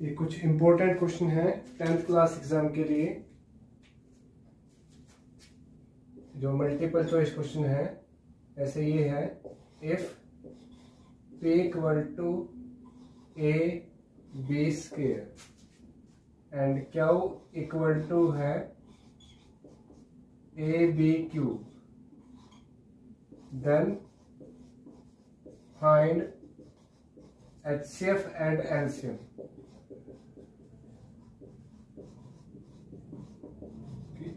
ये कुछ important question है 10th क्लास एग्जाम के लिए, जो मल्टीपल चॉइस क्वेश्चन है। ऐसे ये है, if p equal to a b square and q equal to है ए b cube, then find HCF and LCM।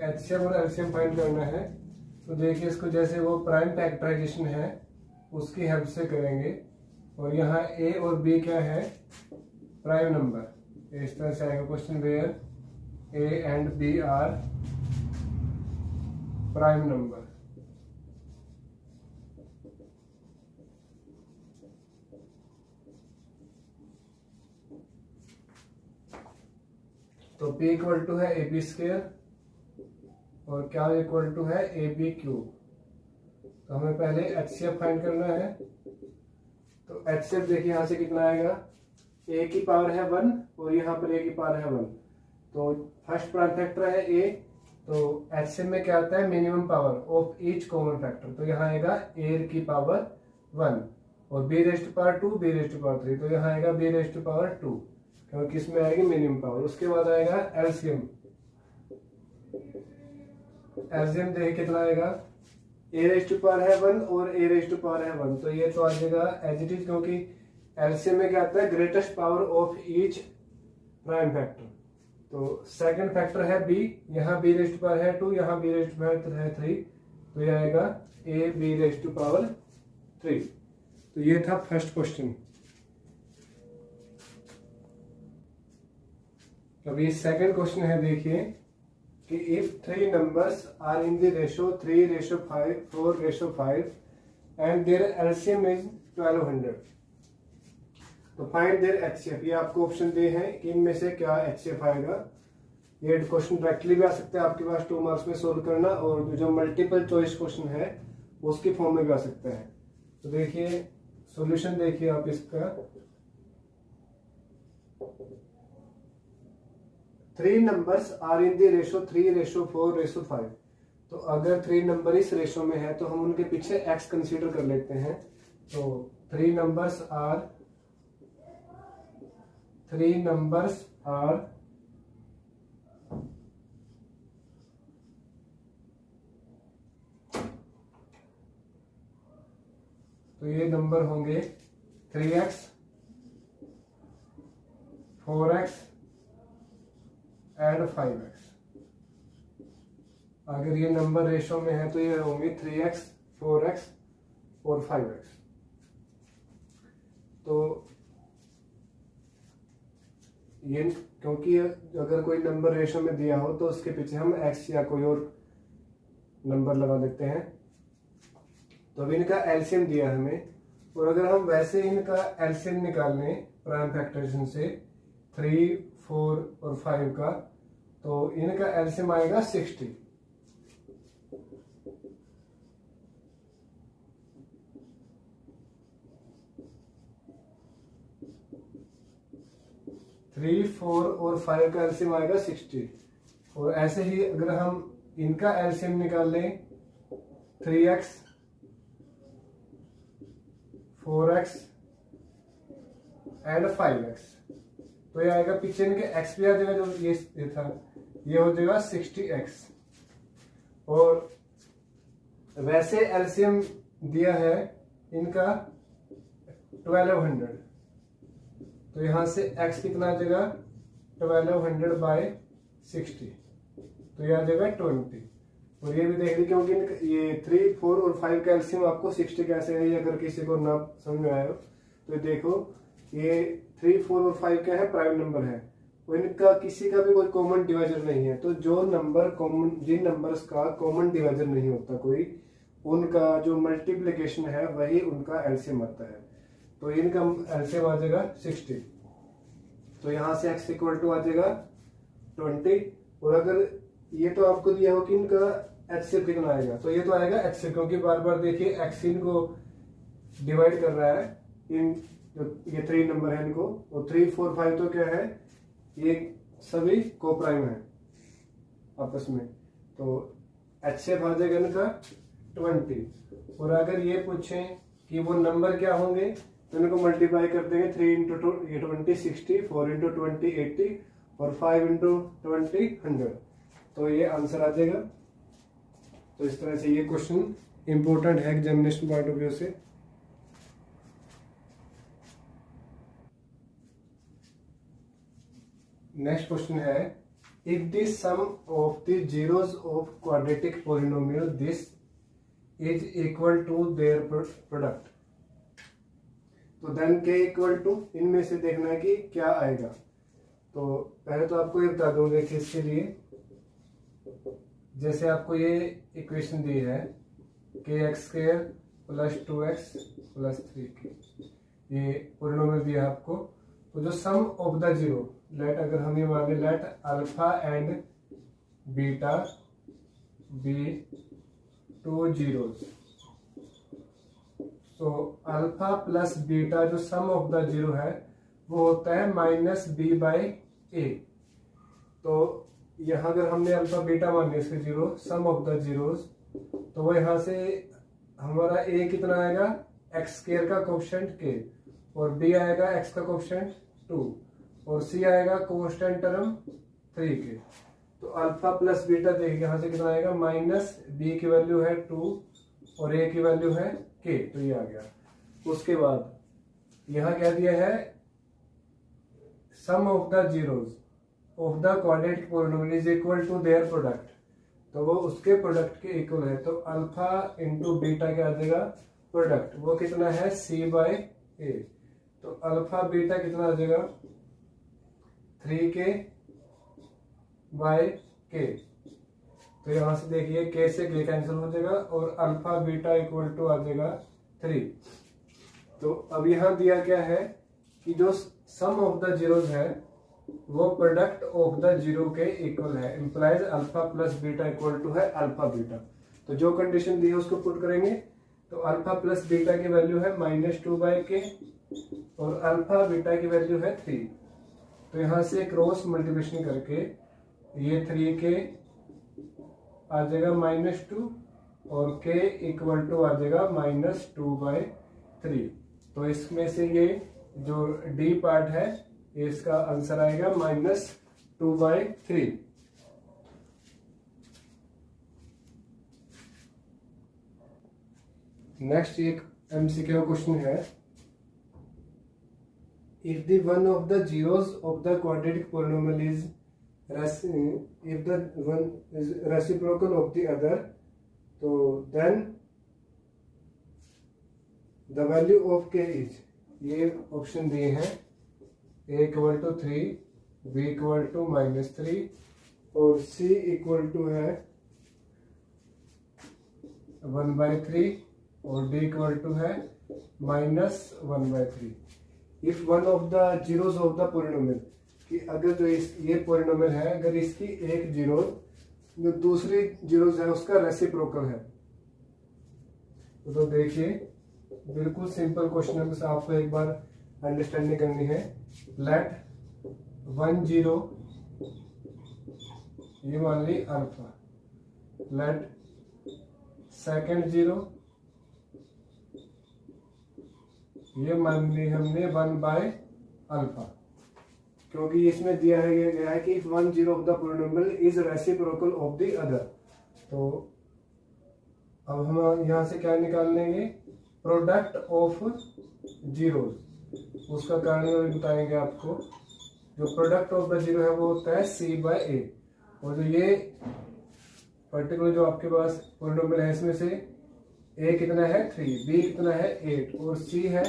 HCF और LCM फाइंड करना है, तो देखिए इसको जैसे वो प्राइम फैक्टराइजेशन है उसकी हेल्प से करेंगे। और यहाँ A और B क्या है, प्राइम नंबर। इस तरह से आएगा question, where A and B are prime number. तो P इक्वल टू है ए बी स्क्वेयर और क्या इक्वल टू है ए बी क्यूब। तो हमें पहले HCF फाइंड करना है। तो HCF देखिए यहाँ से कितना आएगा, a की पावर है 1 और यहाँ पर a की पावर है 1। तो फर्स्ट प्राइम फैक्टर है a, तो HCF में क्या आता है, minimum power of each common factor. तो यहाँ आएगा a की पावर 1 और b raise to power 2, b raise to power 3। तो यहाँ आएगा b रेज़ टू पावर 2, क्योंकि इसमें आएगी मिनिमम पावर। उसके बाद आएगा LCM। LCM देखिए कितना आएगा, a रेज़ टू पावर है 1 और a रेज़ टू पावर है 1। तो ये तो आ जाएगा एज इट इज, क्योंकि LCM में क्या आता है, greatest power of each prime factor. तो सेकंड फैक्टर है b, यहाँ b रेज़ टू पावर है 2, यहाँ b रेज़ टू पावर है 3। तो ये आएगा a b raise to power 3। तो ये था फर्स्ट क्वेश्चन। अभी सेकंड क्वेश्चन है, देखिए कि if 3 numbers are in the ratio 3:5, 4:5 and their LCM is 1200, तो फाइंड देयर HCF। ये आपको ऑप्शन दे हैं कि इनमें से क्या HCF आएगा। ये क्वेश्चन डायरेक्टली भी आ सकता है आपके पास 2 मार्क्स में सोल्व करना, और जो मल्टीपल चॉइस क्वेश्चन है उसकी फॉर्म में भी आ सकता है। तो देखिए सॉल्यूशन देखिए आप इसका, 3 numbers are in the ratio 3:4:5। तो अगर 3 नंबर इस रेशो में है तो हम उनके पीछे x कंसीडर कर लेते हैं। तो 3 नंबर्स आर तो ये नंबर होंगे 3x, 4x एंड 5x। अगर ये नंबर रेशो में है तो ये होंगे 3x, 4x और 5x। तो ये क्योंकि अगर कोई नंबर रेशो में दिया हो तो उसके पीछे हम x या कोई और नंबर लगा देते हैं। तो अभी इनका एलसीएम दिया हमें, और अगर हम वैसे इनका एलसीएम निकाल लें प्राइम फैक्टराइजेशन से 3, 4 और 5 का, तो इनका एलसीएम आएगा 60। थ्री, 4 और 5 का एलसीएम आएगा 60। और ऐसे ही अगर हम इनका एलसीएम निकाल लें 3x, 4x एंड 5x, तो ये आएगा, पीछे इनके x भी आ जाएगा, जो ये था, ये हो जाएगा 60x। और वैसे एलसीएम दिया है इनका 1200, तो यहां से x कितना आ जाएगा, 1200 बाय 60, तो ये आ जाएगा 20। और ये भी देख लीजिए, क्योंकि ये 3, 4 और 5 का एलसीएम आपको 60 कैसे है, ये अगर किसी को ना समझ में आया हो तो देखो, ये 3, 4 और 5 क्या है, प्राइम नंबर है, और इनका किसी का भी कोई कॉमन डिवाइजर नहीं है। तो जो नंबर कॉमन, जिन नंबर्स का कॉमन डिवाइजर नहीं होता कोई, उनका जो मल्टीप्लिकेशन है वही उनका एलसीएम आता है। तो इनका एलसीएम आ जाएगा 60। तो यहाँ से x इक्वल टू आ जाएगा 20। और अगर ये तो आपको दिया हो कि इनका HCF कितना आएगा, तो ये तो आएगा HCF, क्योंकि बार बार देखिए x इनको डिवाइड कर रहा है इन जो ये 3 नंबर है इनको, और 3 4 5 तो क्या है, ये सभी कोप्राइम है आपस में। तो HCF आ जाएगा इनका 20। और अगर ये पूछें कि वो नंबर क्या होंगे, तो इनको मल्टीप्लाई कर देंगे। 3 इंटू 2 ये 20 60, 4 इंटू 20 80, और 5 इंटू 20 100। तो ये आंसर आ जाएगा। तो इस तरह से ये क्वेश्चन इंपॉर्टेंट है एग्जामिनेशन पॉइंट ऑफ व्यू से। नेक्स्ट क्वेश्चन है, if the sum of the zeros of quadratic polynomial this is equal to their product, तो देन के इक्वल टू, इनमें से देखना है कि क्या आएगा। तो पहले तो आपको ये बता दूं, देखिए इसके लिए जैसे आपको ये इक्वेशन दी है kx² plus 2x plus 3k, ये पॉलिनोमियल दिया है आपको। तो जो sum of the zero, let अगर हम ये मान लें, let alpha and beta be two zeros, तो अल्फा प्लस बीटा जो सम ऑफ द जीरो है वो होता है -b/a। तो यहां अगर हमने अल्फा बीटा मान लिया इसके zero, sum of the zeros, तो वो यहां से हमारा a कितना आएगा, x² का कोएफिशिएंट k, और b आएगा x का कोएफिशिएंट 2, और c आएगा कांस्टेंट टर्म 3k। तो अल्फा प्लस बीटा देखिए यहां से कितना आएगा, -b की वैल्यू है 2 और a की वैल्यू है k, तो ये आ गया। उसके बाद यहां क्या दिया है, sum of the zeros of the quadratic polynomial is equal to their product, तो वो उसके प्रोडक्ट के इक्वल है। तो अल्फा इंटू बीटा क्या आ जाएगा, प्रोडक्ट, वो कितना है c/a। तो अल्फा बीटा कितना आ जाएगा, 3k बाय k। तो यहां से देखिए k से k कैंसिल हो जाएगा, और अल्फा बीटा इक्वल टू आ जाएगा 3। तो अब यहां दिया क्या है कि जो सम ऑफ द जीरोस है वो प्रोडक्ट ऑफ द जीरो के इक्वल है, implies alpha plus beta equal to है अल्फा बीटा। तो जो कंडीशन दी है उसको पुट करेंगे, तो अल्फा प्लस बीटा की वैल्यू है -2/k, और अल्फा बीटा की वैल्यू है 3। तो यहां से क्रॉस मल्टीप्लिकेशन करके ये 3k आ जाएगा -2, और k इक्वल टू आ जाएगा -2/3। तो इसमें से ये जो डी पार्ट है इसका आंसर आएगा -2/3। नेक्स्ट एक MCQ क्वेश्चन है, if the one of the zeros of the quadratic polynomial is if the one is reciprocal of the other, तो then the value of k is, ये option दिए हैं, a equal to 3, b equal to -3, और c equal to है 1/3, और d equal to है -1/3। If one of the zeros of the polynomial, कि अगर जो ये पॉलिनोमियल है, अगर इसकी एक जीरो जो दूसरी जीरोस है उसका रेसिप्रोकल है, तो देखिए बिल्कुल सिंपल क्वेश्चन है, बस आपको एक बार अंडरस्टैंडिंग करनी है। लेट 1 0 ये मान ली अल्फा, लेट सेकंड 0 ये मान ली हमने 1/अल्फा, क्योंकि इसमें दिया है गया है कि 1 0 of the polynomial is reciprocal of the other. तो अब हम यहां से क्या निकाल लेंगे, प्रोडक्ट ऑफ जीरोस, उसका कारण बताएंगे आपको। जो प्रोडक्ट ऑफ द जीरो है वो होता है c/a, और जो ये पर्टिकुलर जो आपके पास पॉलिनोमियल है इसमें से a कितना है 3, b कितना है 8, और c है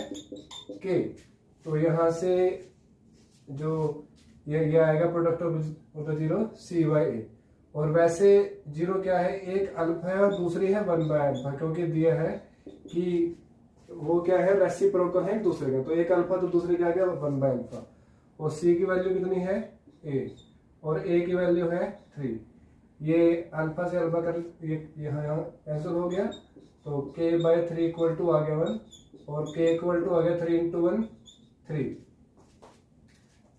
k। तो यहां से जो ये आएगा product of the zero c/a। और वैसे जीरो क्या है, एक अल्फा है और दूसरी है 1/अल्फा, क्योंकि दिया है कि वो क्या है, रेसिप्रोकल है एक दूसरे का। तो एक अल्फा तो दूसरे क्या गया 1/अल्फा, और c की वैल्यू कितनी है a, और a की वैल्यू है 3। ये अल्फा से अल्फा कर ये यहाँ कैंसिल हो गया, तो k/3 इक्वल टू आ गया 1, और k इक्वल टू आ गया 3 × 1 3,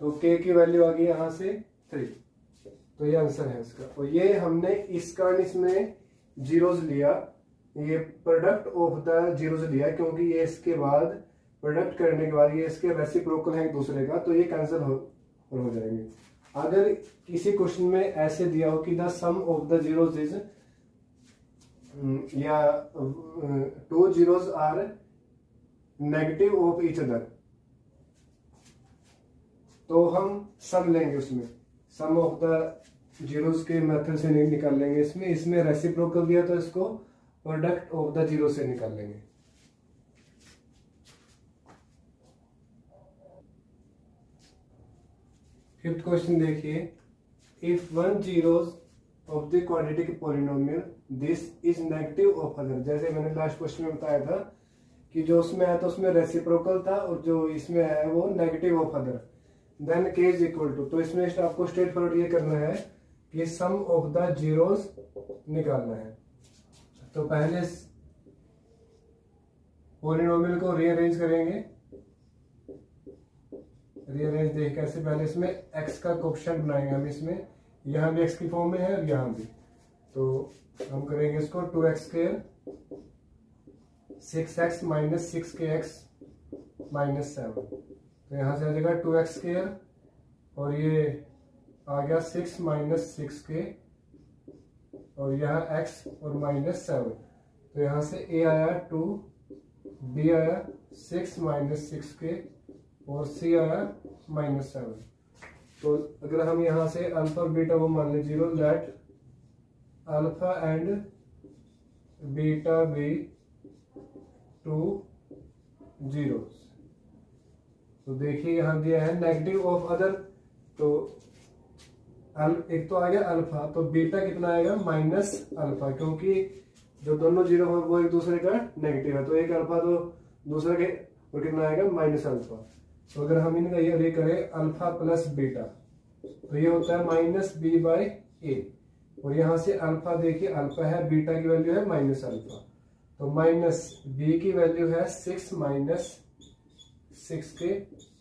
तो k की वैल्यू आ गई यहां से 3, तो ये आंसर है इसका। और ये हमने इसका इसमें जीरोस लिया, ये प्रोडक्ट ऑफ द जीरोस लिया क्योंकि ये इसके बाद प्रोडक्ट करने के बाद ये इसके रेसिप्रोकल है एक दूसरे का, तो ये कैंसिल हो जाएंगे। अगर किसी क्वेश्चन में ऐसे दिया हो कि the sum of the zeros is, या 2 zeros are negative of each other, तो हम सम लेंगे, उसमें सम ऑफ द जीरोस के मेथड से नहीं निकाल लेंगे। इसमें रेसिप्रोकल दिया तो इसको प्रोडक्ट ऑफ द जीरो से निकाल लेंगे। फिफ्थ क्वेश्चन देखिए, if 1 zeros of the quadratic polynomial this is negative of other, जैसे मैंने लास्ट क्वेश्चन में बताया था कि जो उसमें आया था उसमें रेसिप्रोकल था और जो इसमें आया वो negative of other, then k is equal to, तो इसमें आपको स्ट्रेट फॉरवर्ड ये करना है कि सम ऑफ द जीरोस निकालना है। तो पहले पॉलिनोमियल को रीअरेंज करेंगे, रीअरेंज देख कैसे, पहले इसमें x का कोएफिशिएंट बनाएंगे हम, इसमें यहां भी x की फॉर्म में है और यहां भी, तो हम करेंगे इसको 2x square 6x minus 6kx minus 7, तो यहां से आ जाएगा 2x स्क्वायर और ये आ गया 6 माइनस 6k और यहाँ x और माइनस 7, तो यहाँ से a आया 2, b आया 6 माइनस 6k और c आया माइनस 7। तो अगर हम यहाँ से अल्फा और बीटा को मान लें 0, let alpha and beta be 2 zeros, तो देखिए यहाँ दिया है नेगेटिव ऑफ अदर, तो एक तो आ गया अल्फा, तो बीटा कितना आएगा माइनस अल्फा, क्योंकि जो दोनों जीरो है वो एक दूसरे का नेगेटिव है, तो एक अल्फा तो दूसरे के, तो कितना आएगा माइनस अल्फा। तो अगर हम इनका ये अरे करें अल्फा प्लस बीटा, तो ये होता है माइनस बी बाई ए, और यहाँ से अल्फा देखिए अल्फा है, बीटा की वैल्यू है माइनस अल्फा, तो माइनस बी की वैल्यू है 6 माइनस 6k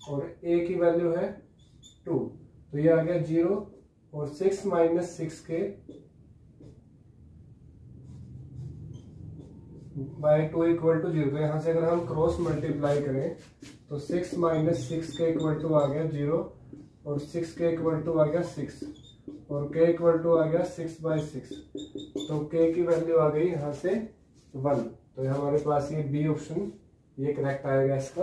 और a की वैल्यू है 2, तो ये आ गया 0 और 6 minus 6k by 2 equal to 0, तो यहाँ से अगर हम क्रॉस मल्टीप्लाई करें तो 6 माइनस 6k इक्वल टू आ गया 0 और 6k इक्वल टू आ गया 6 और k इक्वल टू आ गया 6 बाई 6, तो k की वैल्यू आ गई यहाँ से 1, तो हमारे पास ये बी ऑप्शन ये करेक्ट आएगा इसका।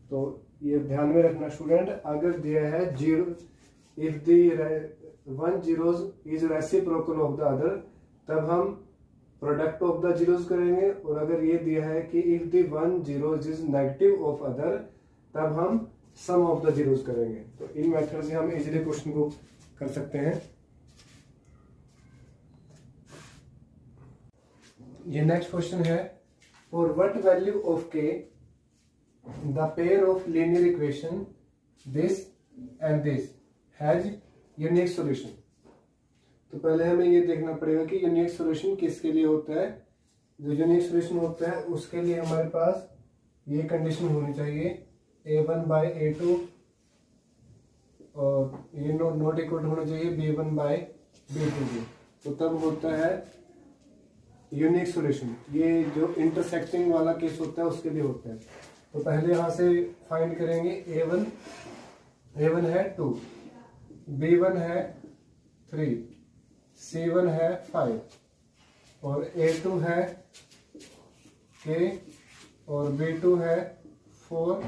तो ये ध्यान में रखना स्टूडेंट, अगर दिया है 0 if the 1 zeros is reciprocal of the other, तब हम प्रोडक्ट ऑफ द जीरोस करेंगे, और अगर ये दिया है कि if the 1 zeros is negative of other, तब हम सम ऑफ द जीरोस करेंगे। तो इन मेथड से हम इजीली क्वेश्चन को कर सकते हैं। ये नेक्स्ट क्वेश्चन है, for what value of k the pair of linear equation this and this has unique solution। तो पहले हमें ये देखना पड़ेगा कि यूनिक सॉल्यूशन किसके लिए होता है। जो यूनिक सॉल्यूशन होता है उसके लिए हमारे पास ये कंडीशन होनी चाहिए a1 बाई a2 और ये नॉट इक्वल होना चाहिए b1 बाई b2, तो तब होता है यूनिक सॉल्यूशन। ये जो इंटरसेक्टिंग वाला केस होता है उसके लिए होता है। तो पहले यहां से फाइंड करेंगे a1 है 2, b1 है 3, c1 है 5 और a2 है k और b2 है 4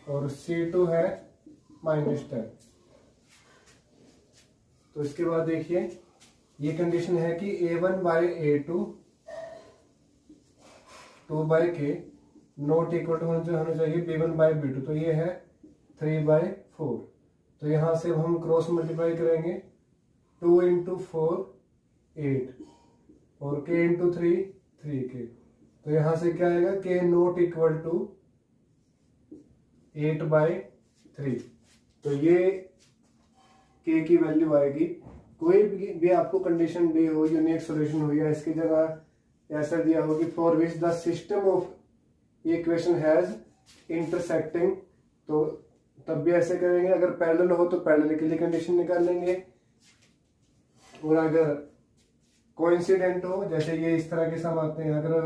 और c2 है -10। तो इसके बाद देखिए ये कंडीशन है कि a1 by a2 2 by k not equal होना चाहिए b1 बाई b2, तो ये है 3 बाई 4। तो यहां से हम क्रॉस मल्टीप्लाई करेंगे 2 इंटू 4 8 और k इंटू 3 3k, तो यहां से क्या आएगा k not equal to 8 by 3, तो ये k की वैल्यू आएगी। कोई भी आपको कंडीशन दी हो, यूनिक सॉल्यूशन हो, या इसकी जगह ऐसा दिया हो कि for which the system of equation has intersecting, तो तब भी ऐसे करेंगे। अगर पैरेलल हो तो पैरेलल के लिए कंडीशन निकाल लेंगे, और अगर कोइंसिडेंट हो, जैसे ये इस तरह के सम आते हैं, अगर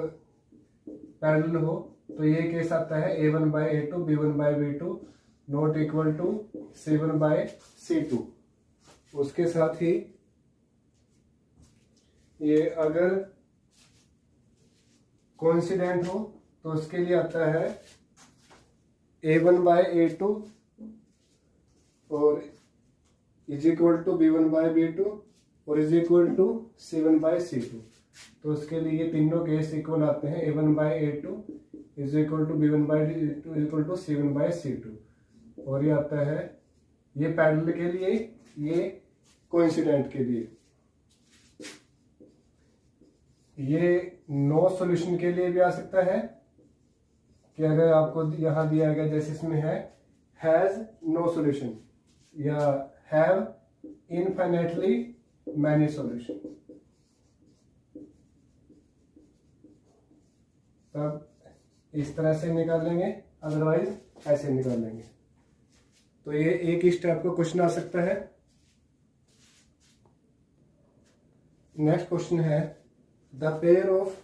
पैरेलल हो तो ये केस आता है a1/a2 b1/b2 not equal to c1/c2। उसके साथ ही ये अगर कोइंसिडेंट हो तो उसके लिए आता है a1/a2 और इज इक्वल टू b1/b2 और इज इक्वल टू c1/c2। तो उसके लिए ये तीनों केस इक्वल आते हैं, a1/a2 is equal to b1/b2 is equal to c1/c2। और ये आता है, ये पैरेलल के लिए, ये कोइंसिडेंट के लिए। ये नो सॉल्यूशन के लिए भी आ सकता है कि अगर आपको यहां दिया गया जैसे इसमें है हैज नो सॉल्यूशन या हैव इनफाइनाइटली मैनी सॉल्यूशन, तब इस तरह से निकाल लेंगे, अदरवाइज ऐसे निकाल लेंगे। तो ये एक ही स्टेप का क्वेश्चन आ सकता है। नेक्स्ट क्वेश्चन है the pair of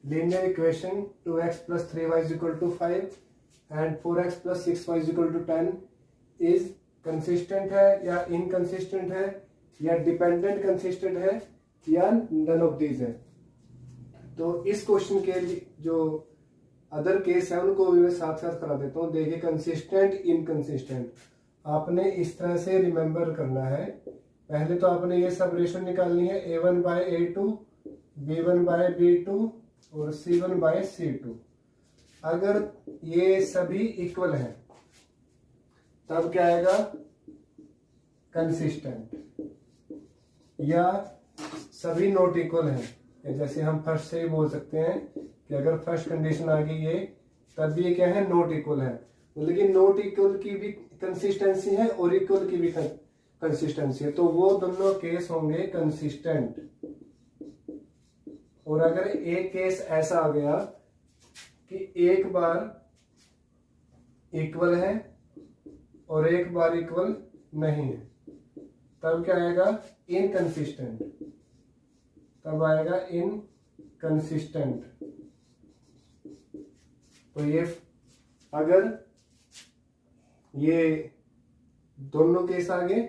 linear equation 2x + 3y = 5 and 4x + 6y = 10 is consistent है या इनकंसिस्टेंट है या डिपेंडेंट कंसिस्टेंट है या नन ऑफ दीज है। तो इस क्वेश्चन के लिए जो अदर केस है उनको भी मैं साथ साथ करा देता हूँ। देखिए कंसिस्टेंट इनकंसिस्टेंट आपने इस तरह से रिमेंबर करना है। पहले तो आपने ये सब रेशो निकालनी है, a1/a2 b1/b2 और c1/c2। अगर ये सभी इक्वल हैं तब क्या आएगा, कंसिस्टेंट। या सभी नॉट इक्वल हैं, जैसे हम फर्स्ट से ही बोल सकते हैं कि अगर फर्स्ट कंडीशन आ गई ये, तब ये क्या है, नॉट इक्वल है। लेकिन नॉट इक्वल की भी कंसिस्टेंसी है और इक्वल की भी कंसिस्टेंसी है, तो वो दोनों केस होंगे कंसिस्टेंट। और अगर एक केस ऐसा आ गया कि एक बार इक्वल है और एक बार इक्वल नहीं है, तब क्या आएगा, इनकंसिस्टेंट। तब आएगा इनकंसिस्टेंट। तो ये अगर ये दोनों केस आ गए,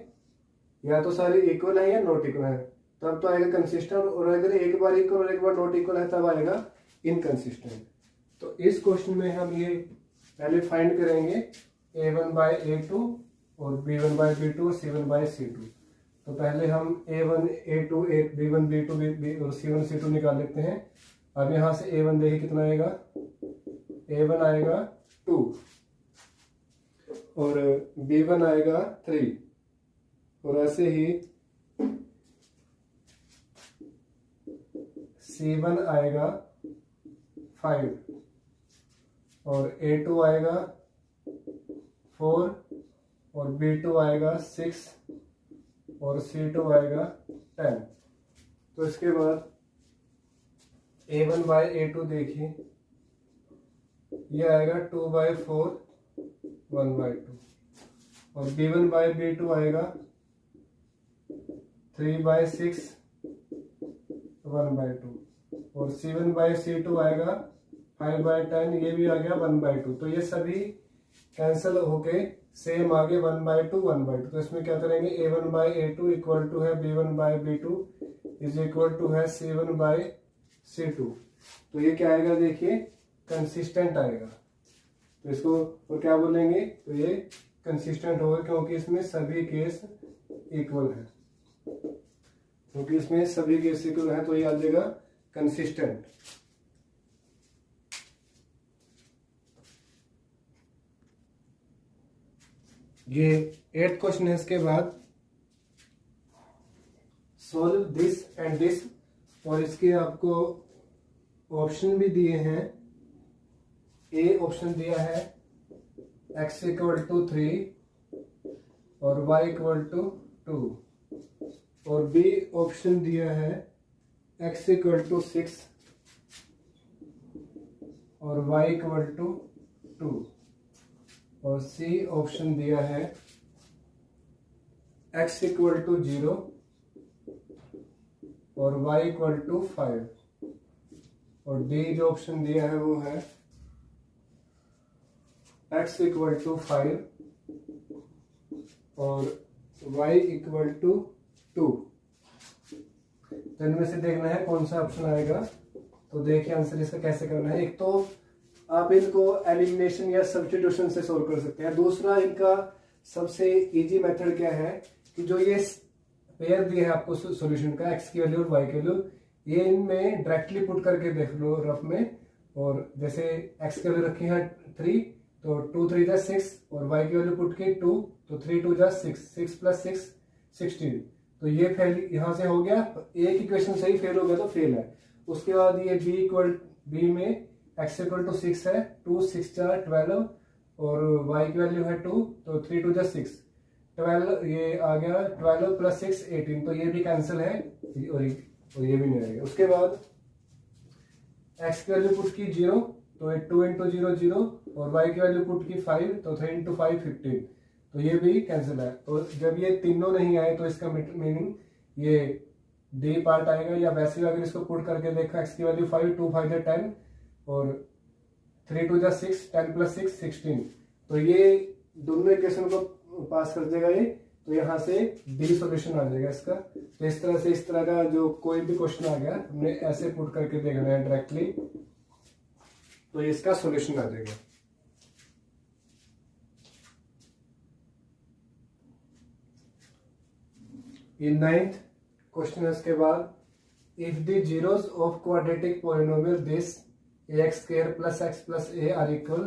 या तो सारे इक्वल है या नॉट इक्वल है, तब तो आएगा कंसिस्टेंट। और अगर एक बार इक्वल और एक बार नॉट इक्वल है तब आएगा इनकंसिस्टेंट। तो इस क्वेश्चन में हम ये पहले फाइंड करेंगे a1/a2 और b1/b2 और c1/c2। तो पहले हम a1 a2 b1 b2 और c1 c2 निकाल लेते हैं। अब यहां से a1 देखिए कितना आएगा, a1 आएगा 2 और b1 आएगा 3 और ऐसे ही c1 आएगा 5 और a2 आएगा 4 और b2 आएगा 6 और c2 आएगा 10। तो इसके बाद a1/a2 देखिए, ये आएगा 2/4 1/2 और b1/b2 आएगा 3/6 1/2 और c1/c2 आएगा 5/10, ये भी आ गया 1/2। तो ये सभी कैंसिल होके सेम आगे 1/2 1/2। तो इसमें क्या करेंगे, a1/a2 इक्वल टू है b1/b2 इज इक्वल टू है c1/c2। तो ये क्या आएगा, देखिए कंसिस्टेंट आएगा। तो इसको और क्या बोलेंगे, तो ये कंसिस्टेंट होगा क्योंकि इसमें सभी केस इक्वल है। क्योंकि इसमें सभी केस इक्वल है तो ये आ जाएगा कंसिस्टेंट। ये 8th क्वेश्चन है। इसके बाद सॉल्व दिस एंड दिस, और इसके आपको ऑप्शन भी दिए हैं। ए ऑप्शन दिया है x = 3 और y = 2 और बी ऑप्शन दिया है x = 6 और y = 2 और सी ऑप्शन दिया है x इक्वल टू 0 और y इक्वल टू 5, और डी जो ऑप्शन दिया है वो है x इक्वल टू 5 और y इक्वल टू 2। तो इनमें से देखना है कौन सा ऑप्शन आएगा। तो देखिए आंसर इसका कैसे करना है। एक तो आप इनको एलिमिनेशन या सब्स्टिट्यूशन से सोल्व कर सकते हैं। दूसरा इनका सबसे इजी मेथड क्या है कि जो ये पेयर दिया है आपको सॉल्यूशन का, x की वैल्यू और y की वैल्यू, ये इनमें डायरेक्टली पुट करके देख लो रफ में। और जैसे x की वैल्यू रखी है 3, तो 2 3 जा 6, और y की वैल्यू पुट की 2, तो 3 2 जा 6, 6 प्लस 6 16। तो ये फेल यहां से हो गया, एक इक्वेशन से ही फेल हो गया तो फेल है। उसके बाद ये b में x इक्वल टू 6 है, 2 6 4 12, और y की वैल्यू है 2, तो 3 2 जा 6 12, ये आ गया 12 प्लस 6 18, तो ये भी कैंसिल है और ये भी नहीं आएगा। उसके बाद x की वैल्यू पुट की 0, तो 2 इंटू 0 0, और y की वैल्यू पुट की 5, तो 3 इंटू 5 15, तो ये भी कैंसिल है। तो जब ये तीनों नहीं आए तो इसका मीनिंग ये डी पार्ट आएगा। या वैसे भी अगर इसको पुट करके देखा, x की वैल्यू 5, 2 5 जा 10, और 3 2 जा 6, 10 प्लस 6 16, तो ये दोनों इक्वेशन को पास कर देगा ये। तो यहाँ से डी सॉल्यूशन आ जाएगा इसका। तो इस तरह से इस तरह का जो कोई भी क्वेश्चन आ गया, हमने ऐसे पुट करके देखना है डायरेक्टली, तो इसका सॉल्यूशन आ जाएगा। ये 9th क्वेश्चन है। इसके बाद if the zeros of quadratic polynomial this ax square plus x plus a are equal,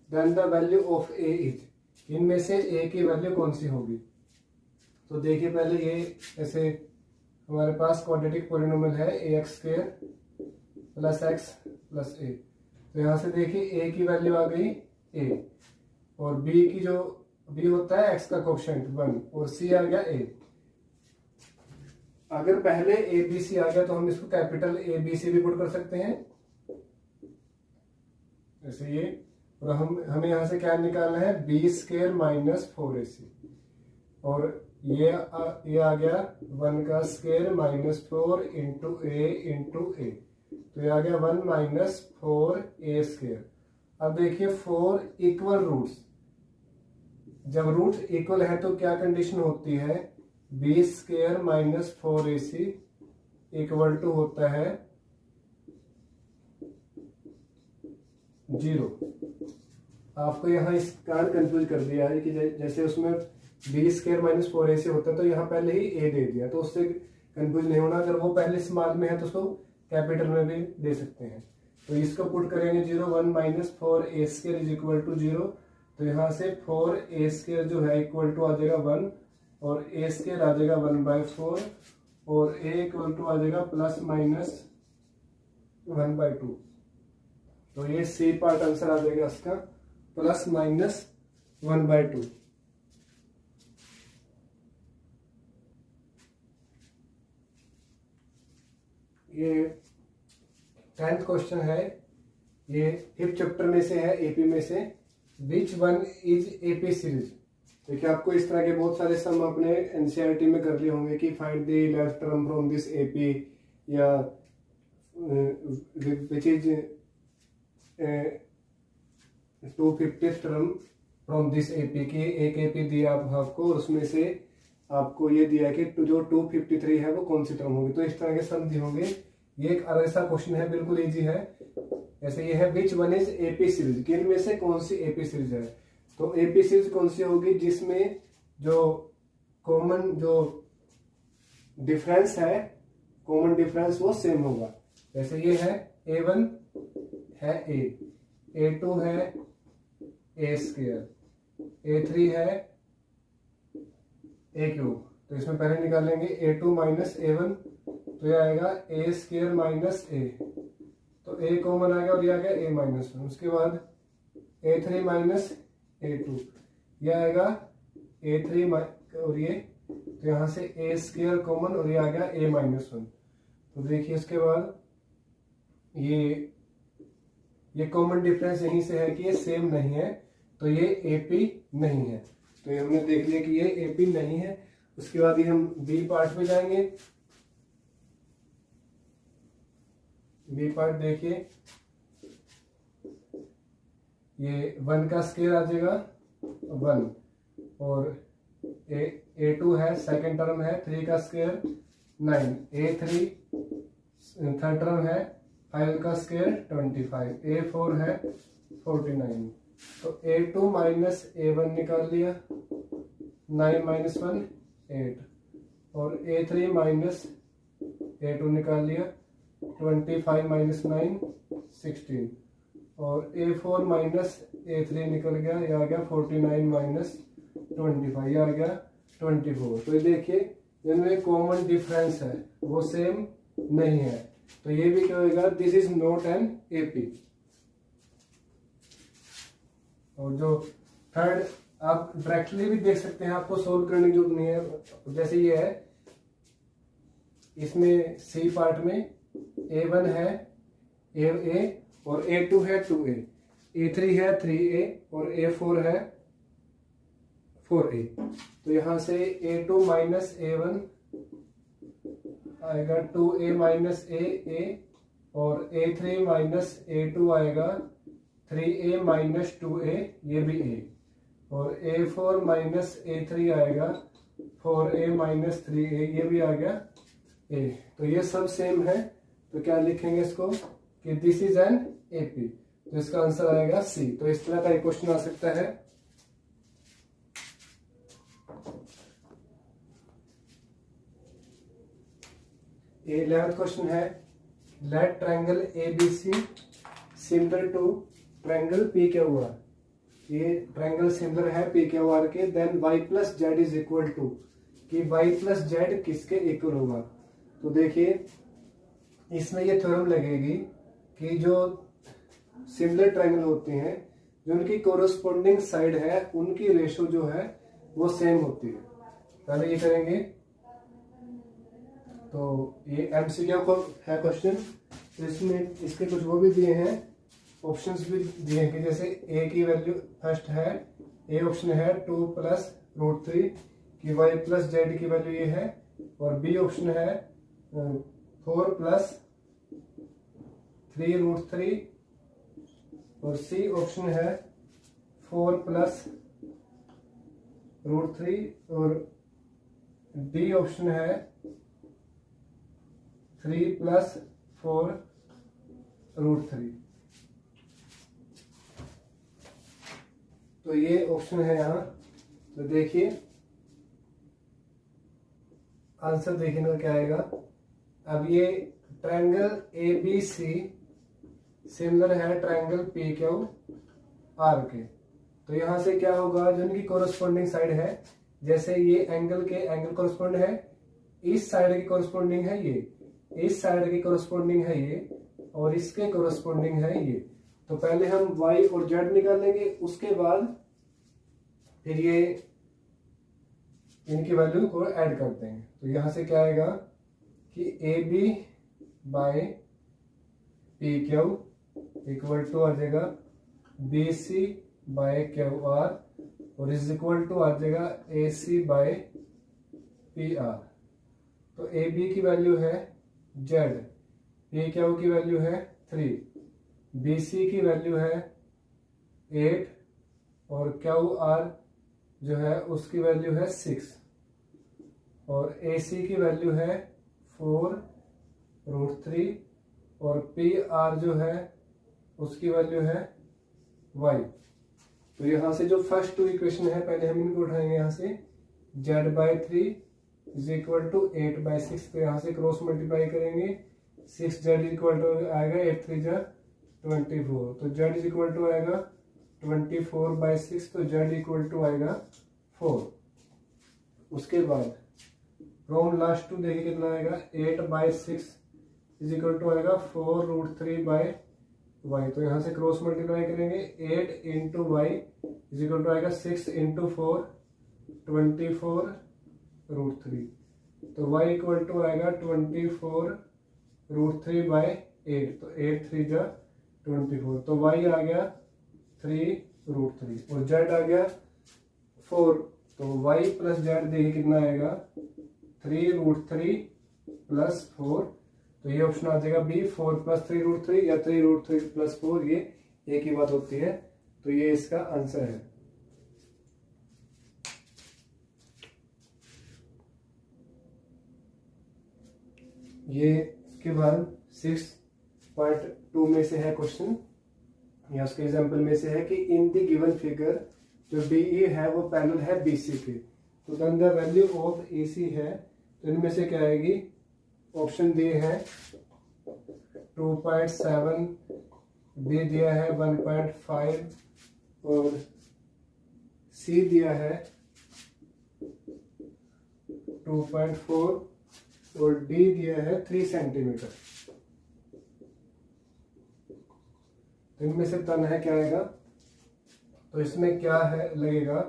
then the value of a is, इनमें से a की वैल्यू कौन सी होगी। तो देखिए पहले ये ऐसे हमारे पास क्वाड्रेटिक पॉलिनोमियल है ax square plus x plus a। तो यहाँ से देखिए a की वैल्यू आ गई a, और b की जो b होता है x का कोएफिशिएंट 1, और c आ गया a। अगर पहले ए बी सी आ गया तो हम इसको कैपिटल ए बी सी भी पुट कर सकते हैं ऐसे ये। और हमें यहां से क्या निकालना है, बी स्क्वायर माइनस 4ac, और ये आ गया 1 का स्क्वायर माइनस 4 इंटू ए, तो ये आ गया 1 माइनस 4a स्क्वायर। अब देखिए 4 इक्वल रूट्स, जब रूट इक्वल है तो क्या कंडीशन होती है, b square minus 4ac equal to होता है 0। आपको यहाँ इस कारण कंफ्यूज कर दिया है कि जैसे उसमें बी स्क्वायर माइनस 4ac होता है तो यहाँ पहले ही a दे दिया, तो उससे कंफ्यूज नहीं होना। अगर वो पहले स्मॉल में है तो उसको कैपिटल में भी दे सकते हैं। तो इसको पुट करेंगे 0, 1 minus 4a square is equal to 0। तो यहाँ से 4a स्क्वायर जो है इक्वल टू आ जाएगा 1, और a स्क्वायर आ जाएगा 1/4, और a इक्वल टू आ जाएगा प्लस माइनस 1/2। तो ये सी पार्ट आंसर आ जाएगा इसका प्लस माइनस 1/2। ये 10th क्वेश्चन है, ये 5th चैप्टर में से है, एपी में से। Which one is AP series. देखिए आपको इस तरह के बहुत सारे सम अपने एनसीईआरटी में कर लिए होंगे कि find the left term from this AP, या which is 250th term from this AP की एक एपी दिया आपको, उसमें से आपको ये दिया कि जो 253 है वो कौन सी टर्म होगी। तो इस तरह के सम दिए होंगे। ये एक अलग सा क्वेश्चन है, बिल्कुल इजी है। ऐसे ये है which one is AP series, कि इनमें से कौन सी एपी सीरीज है। तो एपी सीरीज कौन सी होगी, जिसमें जो कॉमन जो डिफरेंस है, कॉमन डिफरेंस वो सेम होगा। जैसे ये है a1 है a, a2 है a स्क्वायर, a3 है a क्यूब। तो इसमें पहले निकालेंगे a2 माइनस a1, तो ये आएगा a स्क्वायर माइनस a, तो a कॉमन आ गया और ये आ गया a माइनस 1। उसके बाद a3 माइनस a2, ये आएगा a3 और ये, तो यहाँ से a स्क्वायर कॉमन और ये आ गया a माइनस 1। तो देखिए इसके बाद ये कॉमन डिफरेंस यहीं से है कि ये सेम नहीं है। तो ये AP नहीं है। तो ये हमने देख लिया कि ये AP नहीं है। उसके बाद ये हम बी पार्ट में जाएंगे। बी पार्ट देखिए, ये 1 का स्क्वायर आ जाएगा 1, और A2 है, सेकेंड टर्म है 3 का स्क्वायर 9, A3 थर्ड टर्म है 5 का स्क्वायर 25, A4 है 49। तो A2 माइनस A1 निकाल लिया, 9 माइनस 1 8, और A3 माइनस A2 निकाल लिया, 25 माइनस 9 16, और A4 माइनस A3 निकल गया, ये आ गया 49 माइनस 25, ये आ गया 24। तो ये देखिए जिनमें कॉमन डिफरेंस है वो सेम नहीं है, तो ये भी क्या होगा, this is not an AP। और जो थर्ड, आप डायरेक्टली भी देख सकते हैं, आपको सोल्व करने की जरूरत नहीं है। जैसे ये है, इसमें C पार्ट में A1 है A और A2 है 2A, A3 है 3A और A4 है 4A। तो यहां से A2 माइनस A1 आएगा 2A माइनस A, और A3 माइनस A2 आएगा 3A माइनस 2A, ये भी A, और A4 माइनस A3 आएगा 4A माइनस 3A, ये भी आ गया A। तो ये सब सेम है, तो क्या लिखेंगे इसको कि दिस इज एन AP। तो इसका आंसर आएगा C। तो इस तरह का एक क्वेश्चन आ सकता है। ये 11th क्वेश्चन है, let triangle ABC similar to triangle PQR। ये ट्रायंगल सिमिलर है PQR के, then y plus z is equal to, कि y प्लस जेड किसके इक्वल होगा। तो देखिए इसमें ये थ्योरम लगेगी कि जो सिमिलर ट्रायंगल होते हैं, जो उनकी कोरोस्पोंडिंग साइड है, उनकी रेशो जो है वो सेम होती है। पहले ये करेंगे। तो ये MCQ को है क्वेश्चन, तो इसमें इसके कुछ वो भी दिए हैं, ऑप्शंस भी दिए हैं कि जैसे A की वैल्यू फर्स्ट है, A ऑप्शन है 2 प्लस रूट 3, कि y प्लस जेड की वैल्यू ये है, और B ऑप्शन है 4 प्लस 3 रूट 3, और C ऑप्शन है 4 प्लस रूट 3, और D ऑप्शन है 3 प्लस 4 रूट 3। तो ये ऑप्शन है यहाँ। तो देखिए आंसर देखने का क्या आएगा। अब ये ट्रायंगल ABC सिमिलर है ट्रायंगल PQR के, तो यहां से क्या होगा, जो इनकी कोरस्पोंडिंग साइड है, जैसे ये एंगल के एंगल कोरस्पोंड है, इस साइड की कोरस्पोंडिंग है ये, इस साइड की कोरस्पोंडिंग है ये, और इसके कोरस्पोंडिंग है ये। तो पहले हम y और z निकालेंगे, उसके बाद फिर ये इनकी वैल्यू को ऐड करते हैं। तो यहां से क्या आएगा कि AB by PQ equal to आ जाएगा BC बाय QR, और इज इक्वल टू आ जाएगा AC बाय PR। तो AB की वैल्यू है Z, PQ की वैल्यू है 3, BC की वैल्यू है 8, और QR जो है उसकी वैल्यू है 6, और AC की वैल्यू है 4 रूट 3, और PR जो है उसकी वैल्यू है y। तो यहां से जो फर्स्ट टू इक्वेशन है, पहले हम इनको उठाएंगे यहाँ से, z by 3 is equal to 8 by 6, तो यहाँ से क्रॉस मल्टीप्लाई करेंगे, 6z इक्वल टू आएगा 8 3 जा 24, तो z इज इक्वल टू आएगा 24 बाई 6, तो z इक्वल टू आएगा 4। उसके बाद फ्रॉम लास्ट टू देखिए कितना आएगा, 8 बाई 6 इज इक्वल टू आएगा 4 रूट 3 बाई y। तो यहाँ से क्रॉस मल्टीप्लाई करेंगे, 8 into y is equal to आएगा 6 इंटू 4 24 रूट 3। तो y इक्वल टू आएगा 24 रूट 3 बाई 8, तो 8 3 जा 24, तो y आ गया 3 √3 और z आ गया 4, तो y प्लस जेड देखिए कितना आएगा 3√3 प्लस 4, तो ये ऑप्शन आ जाएगा बी 4 प्लस 3√3 या 3√3 प्लस 4, ये एक ही बात होती है, तो ये इसका आंसर है। ये इसके बाद 6.2 में से है क्वेश्चन, या उसके एग्जाम्पल में से है कि इन द गिवन फिगर जो DE है वो पैरेलल है BC के, तो then the value of AC है, तो इनमें से क्या आएगी, ऑप्शन दिए है 2.7, बी दिया है 1.5 और सी दिया है 2.4 और डी दिया है 3 सेंटीमीटर। तो इनमें से तन है क्या आएगा, तो इसमें क्या है लगेगा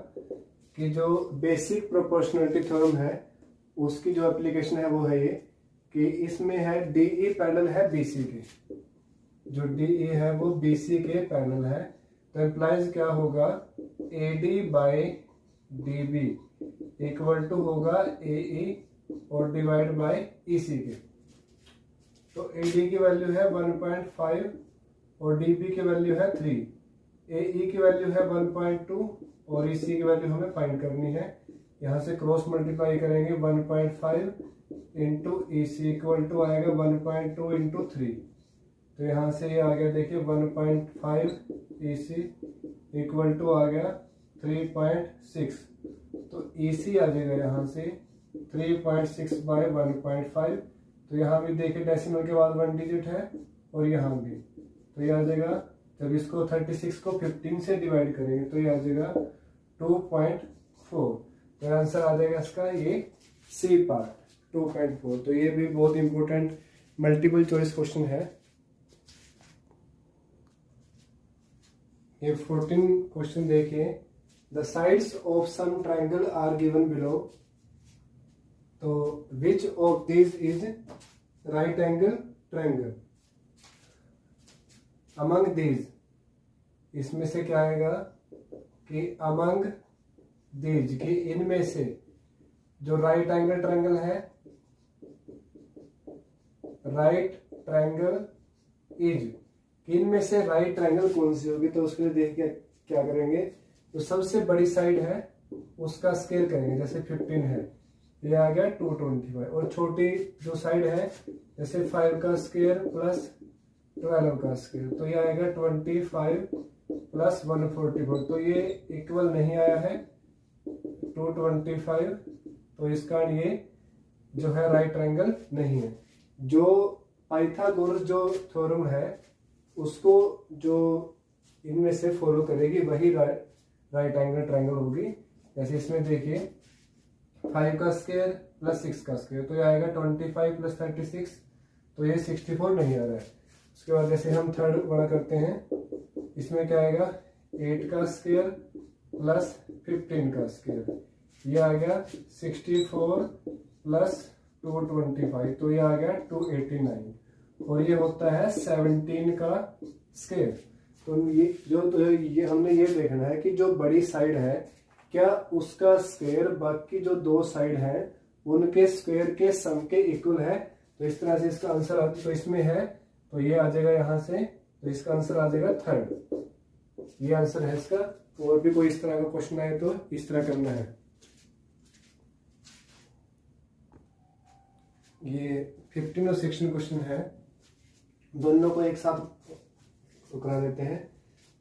कि जो बेसिक प्रोपोर्शनलिटी थ्योरम है उसकी जो एप्लीकेशन है वो है ये कि इसमें है DE पैरेलल है BC के, जो DE है वो BC के पैरेलल है, तो इम्प्लाइज क्या होगा AD by DB equal to होगा AE और डिवाइड बाई EC के। तो AD की वैल्यू है 1.5 और DB की वैल्यू है 3, AE की वैल्यू है 1.2 और EC की वैल्यू हमें फाइंड करनी है। यहाँ से क्रॉस मल्टीप्लाई करेंगे 1.5 इंटू EC इक्वल टू आएगा 1.2 इंटू 3, तो यहाँ से ये आ गया देखिए 1.5 EC इक्वल टू आ गया 3.6, तो EC आ जाएगा यहाँ से 3.6 बाई 1.5, तो यहाँ भी देखिए डेसिमल के बाद 1 डिजिट है और यहाँ भी, तो ये आ जाएगा, जब इसको 36 को 15 से डिवाइड करेंगे तो ये आ जाएगा 2.4, तो आंसर आ जाएगा इसका ये सी पार्ट 2.4। तो ये भी बहुत इंपॉर्टेंट मल्टीपल चॉइस क्वेश्चन है। ये 14 क्वेश्चन देखिए, the sides of some triangle are given below, तो which of this is right angle triangle among these, इसमें से क्या आएगा कि अमंग दीज कि इनमें से जो राइट एंगल ट्रायंगल है, राइट ट्रायंगल इज, इनमें से राइट ट्रायंगल कौन सी होगी, तो उसके लिए देखिए क्या करेंगे, तो सबसे बड़ी साइड है उसका स्क्वायर करेंगे, जैसे 15 है ये आ गया 225, और छोटी जो साइड है जैसे 5 का स्क्वायर प्लस 12 का स्क्वायर, तो ये आएगा 25 प्लस 144, तो ये इक्वल नहीं आया है 225, तो इसका ये जो है राइट ट्रायंगल नहीं है। जो पाइथागोरस जो थ्योरम है उसको जो इनमें से फॉलो करेगी वही राइट एंगल ट्रायंगल होगी। जैसे इसमें देखिए 5 का स्क्वायर प्लस 6 का स्क्वायर, तो ये आएगा 25 प्लस 36, तो ये 64 नहीं आ रहा है। उसके बाद जैसे हम थर्ड बड़ा करते हैं, इसमें क्या आएगा 8 का स्क्वायर प्लस 15 का स्क्वायर, ये आ गया 64 प्लस 225, तो ये आ गया 289, और ये होता है 17 का स्क्वायर। तो ये हमने ये देखना है कि जो बड़ी साइड है क्या उसका स्क्वायर बाकी जो दो साइड है उनके स्क्वायर के सम के इक्वल है, तो इस तरह से इसका आंसर तो इसमें है, तो ये आ जाएगा यहां से, तो इसका आंसर आ जाएगा थर्ड, ये आंसर है इसका। और भी कोई इस तरह का क्वेश्चन आए तो इस तरह करना है। ये 15 और 16 क्वेश्चन है, दोनों को एक साथ करा देते हैं।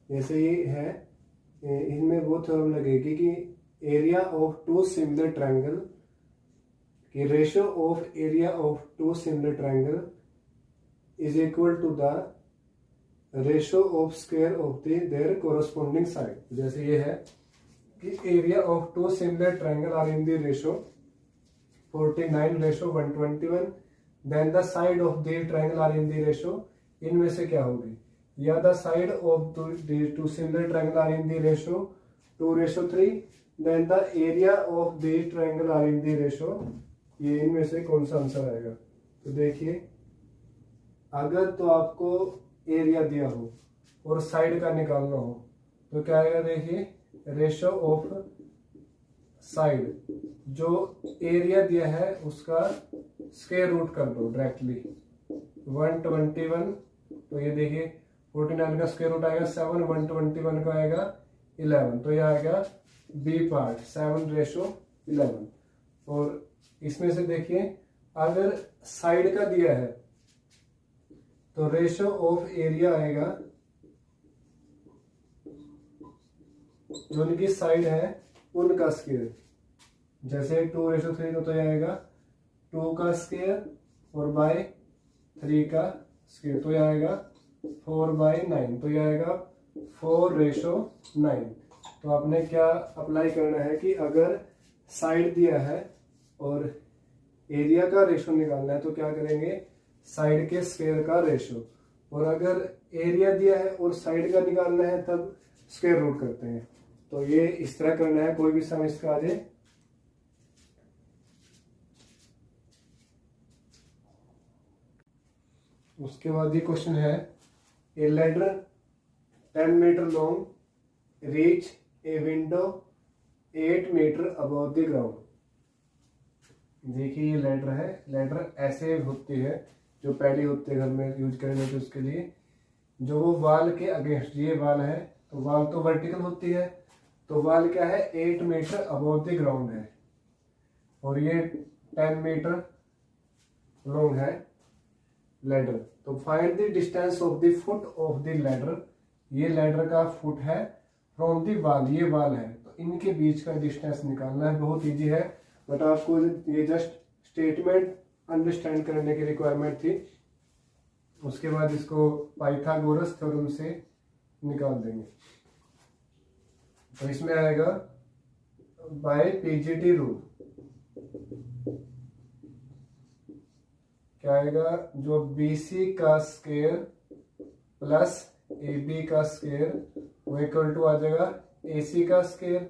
जैसे ये है, इनमें वो थ्योरम लगेगी कि area of two similar triangle कि ratio of area of two similar triangle is equal to the ratio of square of their corresponding side. जैसे ये है कि area of two similar triangle are in the ratio 49:121, then the side of the triangle are in the ratio, इनमें से क्या होगी, या the side of two similar triangle are in the ratio 2:3, then the area of the triangle are in the ratio, ये इनमें से कौन सा आंसर आएगा। तो देखिए अगर तो आपको एरिया दिया हो और साइड का निकालना हो तो क्या आएगा देखिए, रेशो ऑफ साइड, जो एरिया दिया है उसका स्क्वायर रूट कर दो डायरेक्टली। 121, तो ये देखिए 49 का स्क्वायर रूट आएगा 7, 121 का आएगा 11, तो ये आएगा बी पार्ट 7:11। और इसमें से देखिए अगर साइड का दिया है तो रेशो ऑफ एरिया आएगा, जो उनकी साइड है उनका स्क्वायर, जैसे 2:3 तो यह आएगा 2 का स्क्वायर और बाय 3 का स्क्वायर, तो यह आएगा 4/9, तो यह आएगा 4:9। तो आपने क्या अप्लाई करना है कि अगर साइड दिया है और एरिया का रेशो निकालना है तो क्या करेंगे, साइड के स्क्वायर का रेशो, और अगर एरिया दिया है और साइड का निकालना है तब स्क्वायर रूट करते हैं। तो ये इस तरह करना है, कोई भी सम इसका आ जाए। उसके बाद ये क्वेश्चन है, a ladder 10 metre long reach a window 8 metre above the ground. देखिए ये लैडर है, लैडर ऐसे होती है जो पहले होते हैं घर में यूज करने के, उसके लिए जो वो वाल के अगेंस्ट, ये वाल है तो वाल तो वर्टिकल होती है, तो वाल क्या है 8 मीटर अबव द ग्राउंड है और ये 10 मीटर लॉन्ग है लैडर। तो find the distance of the foot of the ladder, ये लैडर का फुट है फ्रॉम द वाल, ये वाल है तो इनके बीच का डिस्टेंस निकालना है। बहुत इजी है, बट आपको ये जस्ट स्टेटमेंट अंडरस्टैंड करने की रिक्वायरमेंट थी। उसके बाद इसको पाइथागोरस थ्योरम से निकाल देंगे। तो इसमें आएगा बाय पीजीटी रूल, क्या आएगा, जो बीसी का स्क्वायर प्लस AB का स्क्वायर वो इक्वल टू आ जाएगा AC का स्क्वायर,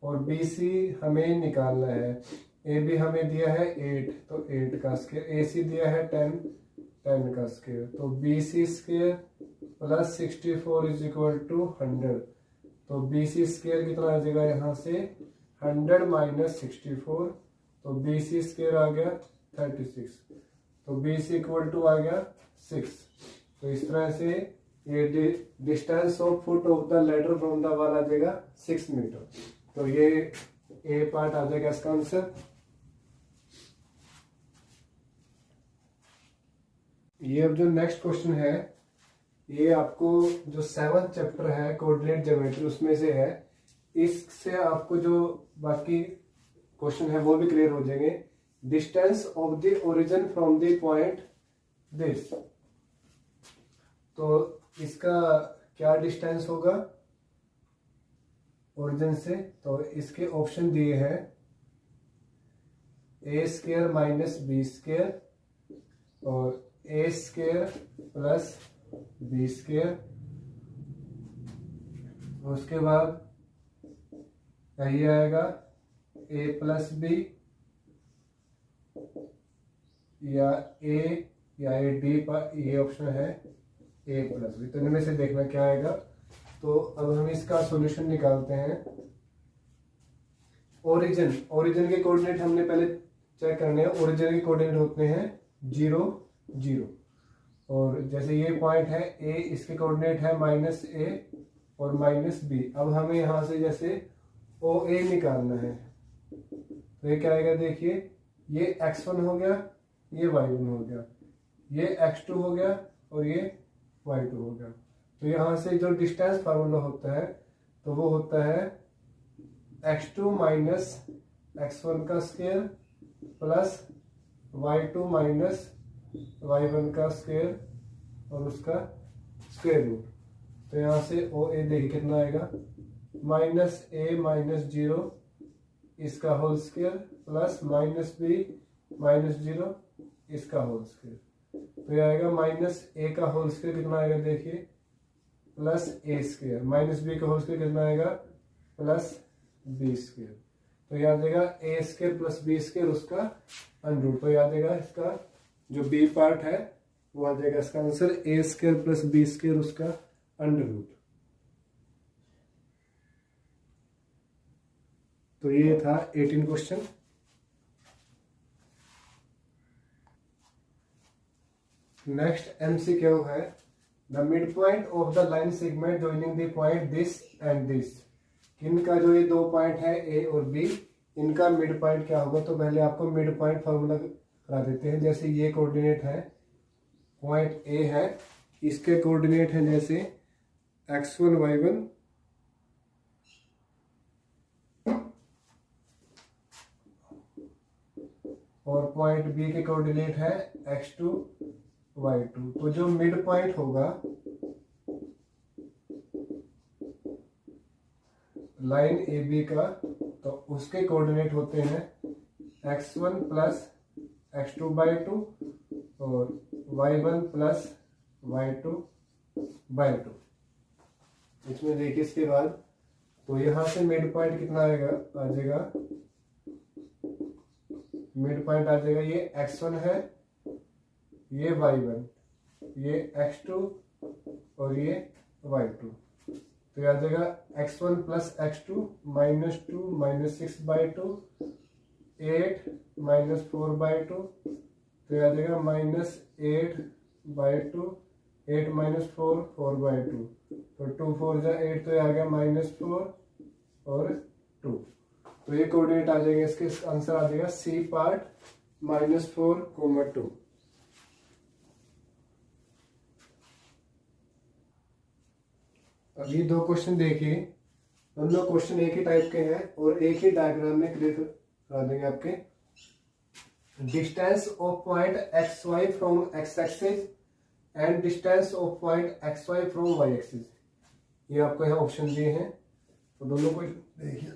और BC हमें निकालना है, AB हमें दिया है 8 तो 8 का स्क्वायर, AC दिया है 10 का स्क्वायर, तो BC square plus 64 is equal to 100। तो BC स्क्वायर कितना आ जाएगा यहाँ से 100 माइनस 64, तो BC स्क्वायर आ गया 36, तो BC इक्वल टू आ गया 6। तो इस तरह से ये distance of foot of the ladder from the wall आ जाएगा 6 मीटर। तो ये ए पार्ट आ जाएगा इसका आंसर। ये अब जो नेक्स्ट क्वेश्चन है, ये आपको जो 7th चैप्टर है कोऑर्डिनेट ज्योमेट्री उसमें से है, इससे आपको जो बाकी क्वेश्चन है वो भी क्लियर हो जाएंगे। Distance of the origin from the point this, तो इसका क्या डिस्टेंस होगा ओरिजिन से, तो इसके ऑप्शन दिए हैं ए स्क्वायर माइनस बी स्क्वायर और ए स्क्वायर प्लस बी स्क्वायर, उसके बाद यही आएगा ए प्लस बी या ए डी पर, ये ऑप्शन है ए प्लस बी, तो इनमें से देखना क्या आएगा। तो अब हम इसका सॉल्यूशन निकालते हैं। ओरिजिन के कोऑर्डिनेट हमने पहले चेक करने हैं। ओरिजिन के कोऑर्डिनेट होते हैं 0 0, और जैसे ये पॉइंट है ए, इसके कोऑर्डिनेट है -a और -b। अब हमें यहां से जैसे OA निकालना है, तो ये क्या आएगा देखिए, ये x1 हो गया, ये y1 हो गया, ये x2 हो गया और ये y2 हो गया। तो यहां से जो डिस्टेंस फार्मूला होता है तो वो होता है x2 माइनस x1 का square plus y2 minus y1 का स्क्वायर और उसका स्क्वायर रूट। तो यहाँ से OA देखिए कितना आएगा, -a -0 इसका होल स्क्वायर प्लस -b -0 इसका होल स्क्वायर। तो ये आएगा -a का होल स्क्वायर कितना आएगा देखिए, प्लस a स्क्वायर, -b का होल स्क्वायर कितना आएगा, प्लस b स्क्वायर। तो ये आ जाएगा a square plus b square उसका अंडर रूट। तो याद आएगा इसका जो b पार्ट है वो आ जाएगा इसका answer a square plus b square उसका अंडर रूट। तो ये था 18 क्वेश्चन। नेक्स्ट MCQ है the mid point of the line segment joining the point this and this. इनका जो ये दो पॉइंट है A और B, इनका मिड पॉइंट क्या होगा। तो पहले आपको मिड पॉइंट फॉर्मूला करा देते हैं। जैसे ये कोऑर्डिनेट है, पॉइंट A है, इसके कोऑर्डिनेट है जैसे x1 y1 और पॉइंट B के कोऑर्डिनेट है x2 y2। तो जो मिड पॉइंट होगा लाइन AB का, तो उसके कोऑर्डिनेट होते हैं x1 प्लस x2 बाई 2 और y1 प्लस y2 बाई 2। इसमें देखिए इसके बाद तो यहां से मिड पॉइंट कितना आएगा, आ जाएगा मिड पॉइंट आ जाएगा ये x1 है, ये y1, ये x2 और ये y2। तो आ जाएगा x1 plus x2 minus 2 minus 6 by 2 8 minus 4 by 2। तो आ जाएगा माइनस 8 बाई 2, 8 माइनस 4 4 बाई 2। तो 2 4 जा 8, तो आ गया माइनस 4 और 2। तो ये कोऑर्डिनेट आ जाएगा, इसके आंसर आ जाएगा C पार्ट -4, 2। अब ये दो क्वेश्चन देखिए, दोनों क्वेश्चन एक ही टाइप के हैं और एक ही डायग्राम में क्लियर करा देंगे आपके। Distance of point XY from X axis and distance of point XY from Y axis, ये आपको यहाँ ऑप्शन दिए हैं। तो दोनों को देखिए,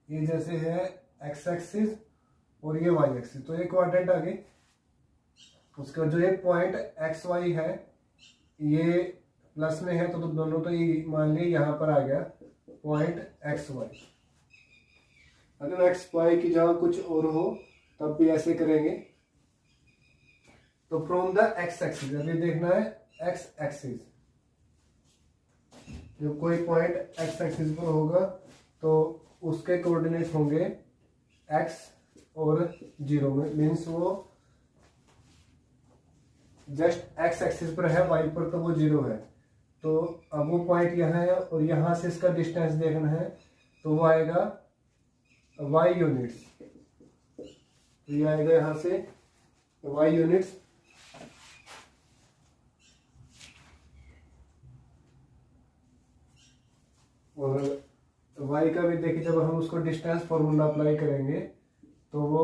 ये जैसे है X एक्सिस और ये Y एक्सिस, तो ये क्वाड्रेंट आ गए। उसका जो ये पॉइंट XY है ये प्लस में है, तो दोनों तो ये मान लिया यहाँ पर आ गया पॉइंट XY। अगर XY की जगह कुछ और हो तब भी ऐसे करेंगे। तो फ्रॉम द X एक्सिस, अभी देखना है X एक्सिस, जो कोई पॉइंट X एक्सिस पर होगा तो उसके कोऑर्डिनेट होंगे X और 0 में, मीन्स वो जस्ट X एक्सिस पर है, Y पर तो वो 0 है। तो अब वो पॉइंट यहाँ है और यहाँ से इसका डिस्टेंस देखना है, तो वो आएगा Y यूनिट्स। तो ये आएगा यहाँ से Y यूनिट्स। और y का भी देखिए, जब हम उसको डिस्टेंस फॉर्मूला अप्लाई करेंगे तो वो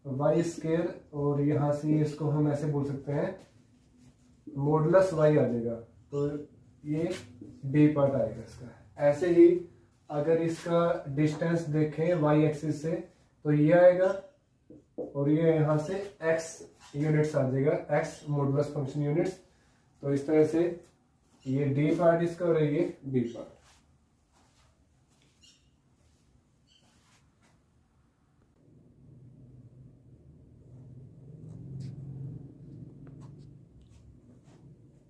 y स्क्वायर, और यहाँ से इसको हम ऐसे बोल सकते हैं मॉडुलस y आ जाएगा। तो ये b पार्ट आएगा इसका। ऐसे ही अगर इसका डिस्टेंस देखें y एक्सिस से तो ये आएगा और ये यहाँ से x यूनिट्स आ जाएगा, x मॉडुलस फंक्शन यूनिट्स। तो इस तरह से ये d पार्ट इसका और ये b पार्ट।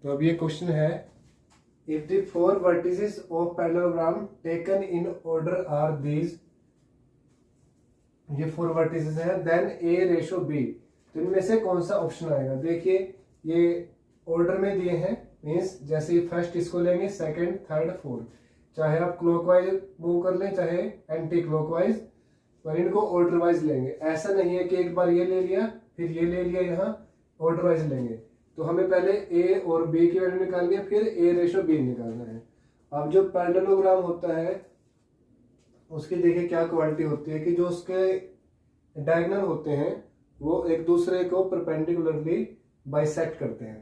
तो अब ये क्वेश्चन है, if the 4 vertices of parallelogram taken in order are these, ये 4 वर्टिसेस हैं, देन A रेशो B, तो इनमें से कौन सा ऑप्शन आएगा। देखिए ये ऑर्डर में दिए हैं, मीन्स जैसे फर्स्ट इसको लेंगे, सेकंड, थर्ड, फोर्थ, चाहे आप क्लॉकवाइज मूव कर लें चाहे एंटी क्लॉकवाइज, पर इनको ऑर्डर वाइज लेंगे। ऐसा नहीं है कि एक बार ये ले लिया फिर ये ले लिया, यहाँ ऑर्डर वाइज लेंगे। तो हमें पहले A और B की वैल्यू निकालनी है, फिर A रेशो B निकालना है। अब जो पैरेललोग्राम होता है उसकी देखिए क्या क्वालिटी होती है कि जो उसके डायगोनल होते हैं वो एक दूसरे को परपेंडिकुलरली बाइसेक्ट करते हैं।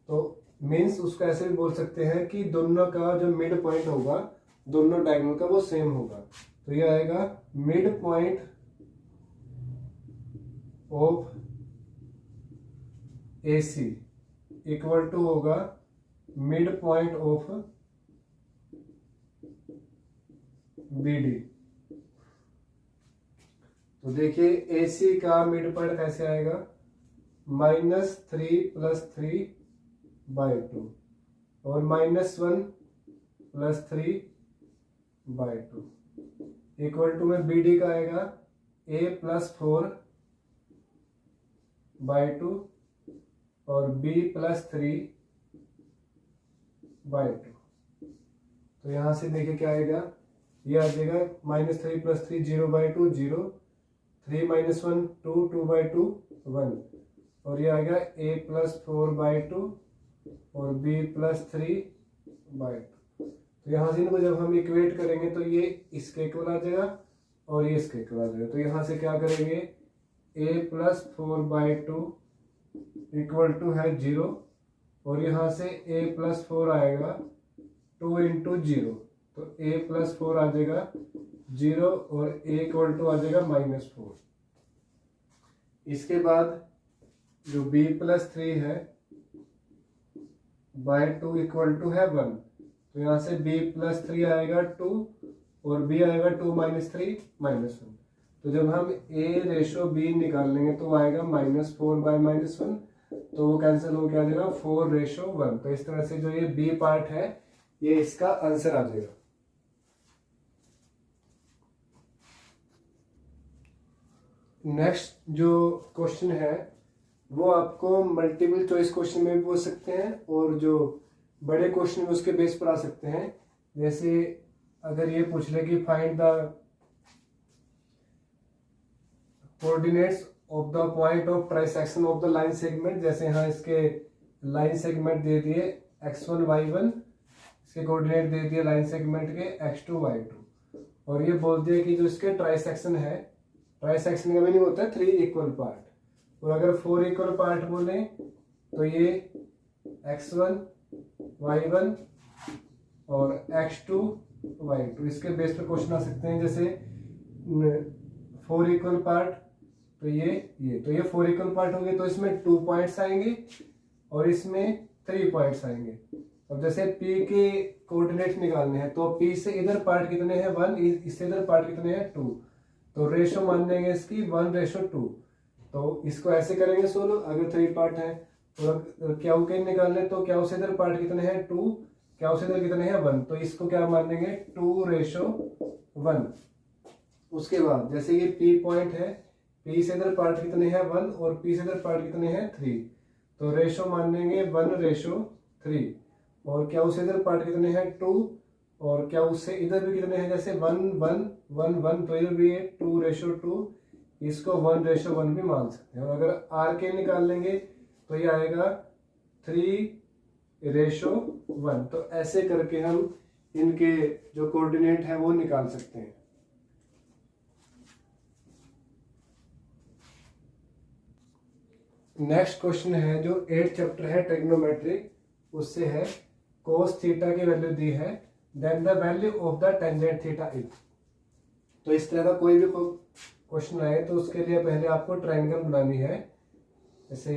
तो मीन्स उसको ऐसे भी बोल सकते हैं कि दोनों का जो मिड पॉइंट होगा दोनों डायगोनल का वो सेम होगा। तो ये आएगा mid point of AC equal to होगा मिड पॉइंट ऑफ BD। तो देखिए AC का मिड पॉइंट कैसे आएगा, -3 + 3/2 और -1 + 3 बाई टू इक्वल टू में बी डी का आएगा a प्लस 4 बाई टू और b प्लस 3 बाई टू। तो यहां से देखिए क्या आएगा, ये आ जाएगा -3 + 3 0 बाई टू 0, 3 - 1 2 2 बाई टू 1 और ये आएगा a प्लस 4 बाई टू और b प्लस 3 बाई टू। तो यहाँ से इनको जब हम इक्वेट करेंगे तो ये इसके इक्वल आ जाएगा और ये इसके इक्वल आ जाएगा। तो यहाँ से क्या करेंगे, a plus 4 by two equal to है 0 और यहाँ से a प्लस 4 आएगा 2 × 0, तो a प्लस 4 आ जाएगा 0 और a इक्वल टू आ जाएगा -4। इसके बाद जो b प्लस 3 है बाई टू इक्वल टू है 1, तो यहाँ से b प्लस 3 आएगा 2 और b आएगा 2 - 3 -1। तो जब हम a रेशो b निकाल लेंगे तो आएगा -4 बाई -1, तो वो कैंसिल हो क्या आ जाएगा 4:1। तो इस तरह से जो ये b पार्ट है ये इसका आंसर आ जाएगा। नेक्स्ट जो क्वेश्चन है वो आपको मल्टीपल चॉइस क्वेश्चन में भी पूछ सकते हैं और जो बड़े क्वेश्चन में उसके बेस पर आ सकते हैं। जैसे अगर ये पूछ ले कि find the coordinates of the point of trisection of the line segment, जैसे यहाँ इसके लाइन सेगमेंट दे दिए x1 y1, इसके कोऑर्डिनेट दे दिए लाइन सेगमेंट के x2 y2 और ये बोल दिया कि जो इसके ट्राइसेक्शन है, ट्राइसेक्शन का मीनिंग होता है 3 इक्वल पार्ट, और अगर 4 इक्वल पार्ट बोले तो ये x1 y1 और x2 y2, इसके बेस पे क्वेश्चन आ सकते हैं। जैसे 4 इक्वल पार्ट तो ये 4 इक्वल पार्ट हो गए तो इसमें 2 पॉइंट्स आएंगे और इसमें 3 पॉइंट्स आएंगे। अब जैसे P के कोऑर्डिनेट निकालने हैं तो P से इधर पार्ट कितने हैं 1, इससे इधर पार्ट कितने हैं 2, तो रेशो मान लेंगे इसकी 1:2। तो इसको ऐसे करेंगे सोल्व, अगर 3 पार्ट है तो क्याऊ के निकालने तो क्याऊ से इधर पार्ट कितने हैं 2, क्याऊ से इधर कितने हैं 1, तो इसको क्या मान लेंगे 2:1। उसके बाद जैसे ये P पॉइंट है, P से इधर पार्ट कितने हैं 1 और P से इधर पार्ट कितने हैं 3, तो रेशो मान लेंगे 1:3 और क्या उसे इधर पार्ट कितने हैं 2 और क्या उससे इधर भी कितने हैं जैसे 1 1 1 1, तो इधर भी 2:2, इसको 1:1 भी मान सकते हैं। और अगर R के निकाल लेंगे तो ये आएगा 3:1। तो ऐसे करके हम इनके जो कोऑर्डिनेट है वो निकाल सकते हैं। नेक्स्ट क्वेश्चन है जो 8th चैप्टर है ट्रिग्नोमेट्री, उससे है cos थीटा की वैल्यू दी है, then the value of the tangent theta is. तो इस तरह का कोई भी क्वेश्चन आए तो उसके लिए पहले आपको ट्रायंगल बनानी है। जैसे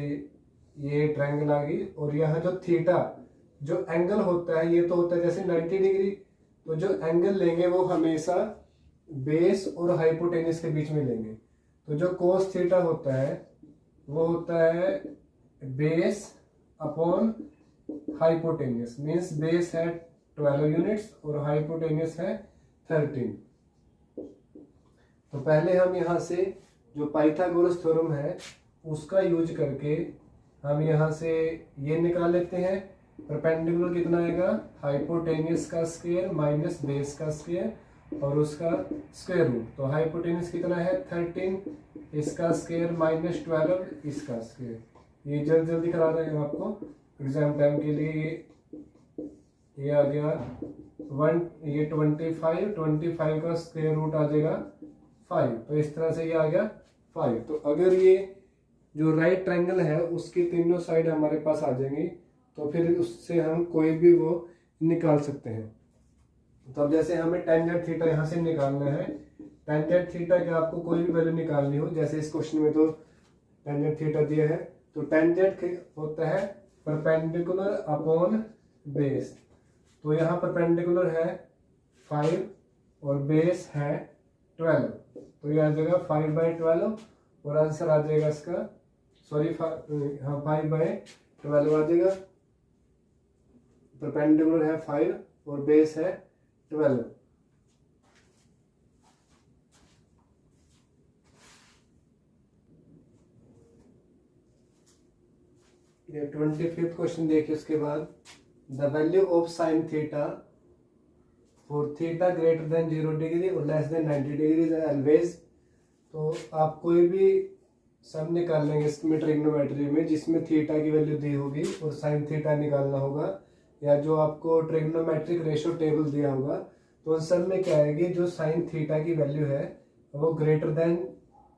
ये ट्रायंगल आ गई और यहाँ जो थीटा जो एंगल होता है ये तो होता है जैसे 90 डिग्री, तो जो एंगल लेंगे वो हमेशा बेस और हाइपोटेनस के बीच में लेंगे। तो जो cos थीटा होता है वो होता है base upon hypotenuse, means base है 12 यूनिट्स और हाइपोटेनियस है 13। तो पहले हम यहाँ से जो पाइथागोरस थ्योरम है उसका यूज करके हम यहाँ से ये निकाल लेते हैं, परपेंडिकुलर कितना आएगा हाइपोटेनियस का स्क्वायर माइनस बेस का स्क्वायर और उसका स्क्वायर रूट। तो हाइपोटेनियस कितना है 13, इसका स्क्वायर माइनस 12 इसका स्क्वायर। ये जल्दी जल्दी करा रहे हैं आपको एग्जाम टाइम के लिए। ये आ गया 1, ये 25 का स्क्वायर रूट आ जाएगा 5, तो इस तरह से ये आ गया 5। तो अगर ये जो राइट ट्रायंगल है उसकी तीनों साइड हमारे पास आ जाएंगी तो फिर उससे हम कोई भी वो निकाल सकते हैं। तो अब जैसे हमें टेंजेंट थीटा यहाँ से निकालना है, टेंजेंट थीटा के आपको कोई भी वैल्यू निकालनी हो, जैसे इस क्वेश्चन में तो टेंजेंट थीटा दिया है, तो टेंजेंट होता है परपेंडिकुलर अपॉन बेस। तो यहाँ परपेंडिकुलर है 5 और बेस है 12, तो ये आ जाएगा 5/12 और आंसर आ जाएगा इसका, सॉरी हाँ 5/12 आ जाएगा। परपेंडिकुलर है 5 और बेस है 12। ये 25th क्वेश्चन देखिए उसके बाद, the value of sine theta for theta greater than 0 degree और लेस देन 90 डिग्री ऑलवेज। तो आप कोई भी सम निकाल लेंगे इसमें ट्रिग्नोमेट्री में जिसमें थीटा की वैल्यू दी होगी और साइन थीटा निकालना होगा, या जो आपको ट्रिग्नोमेट्रिक रेशियो टेबल दिया होगा, तो उन सब में क्या आएगी, जो साइन थीटा की वैल्यू है वो ग्रेटर देन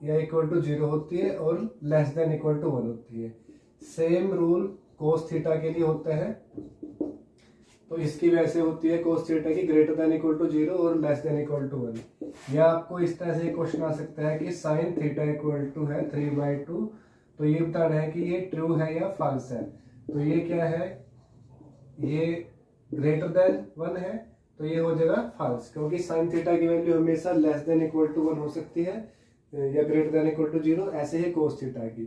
या इक्वल टू 0 होती है और लेस देन इक्वल टू 1 होती है। सेम रूल कोस थीटा के लिए होता है, तो इसकी वैसे होती है कोस थीटा की ग्रेटर देन इक्वल टू 0 और लेस देन इक्वल टू 1। या आपको इस तरह से क्वेश्चन आ सकता है कि साइन थीटा इक्वल टू है 3/2, तो ये बताना है कि ये ट्रू है या फॉल्स है। तो ये क्या है, ये ग्रेटर देन 1 है, तो ये हो जाएगा फॉल्स, क्योंकि साइन थीटा की वैल्यू हमेशा लेस देन इक्वल टू 1 हो सकती है या ग्रेटर देन इक्वल टू 0। ऐसे ही कोस थीटा की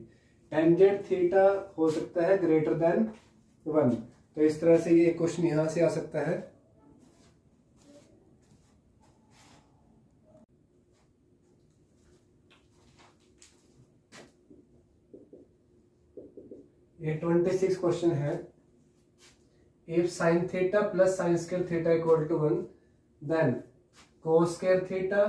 टेंजेंट थीटा हो सकता है ग्रेटर देन 1। तो इस तरह से ये क्वेश्चन यहां से आ सकता है। ये 26 क्वेश्चन है, if sine theta plus sine square theta equal to 1 then cos square theta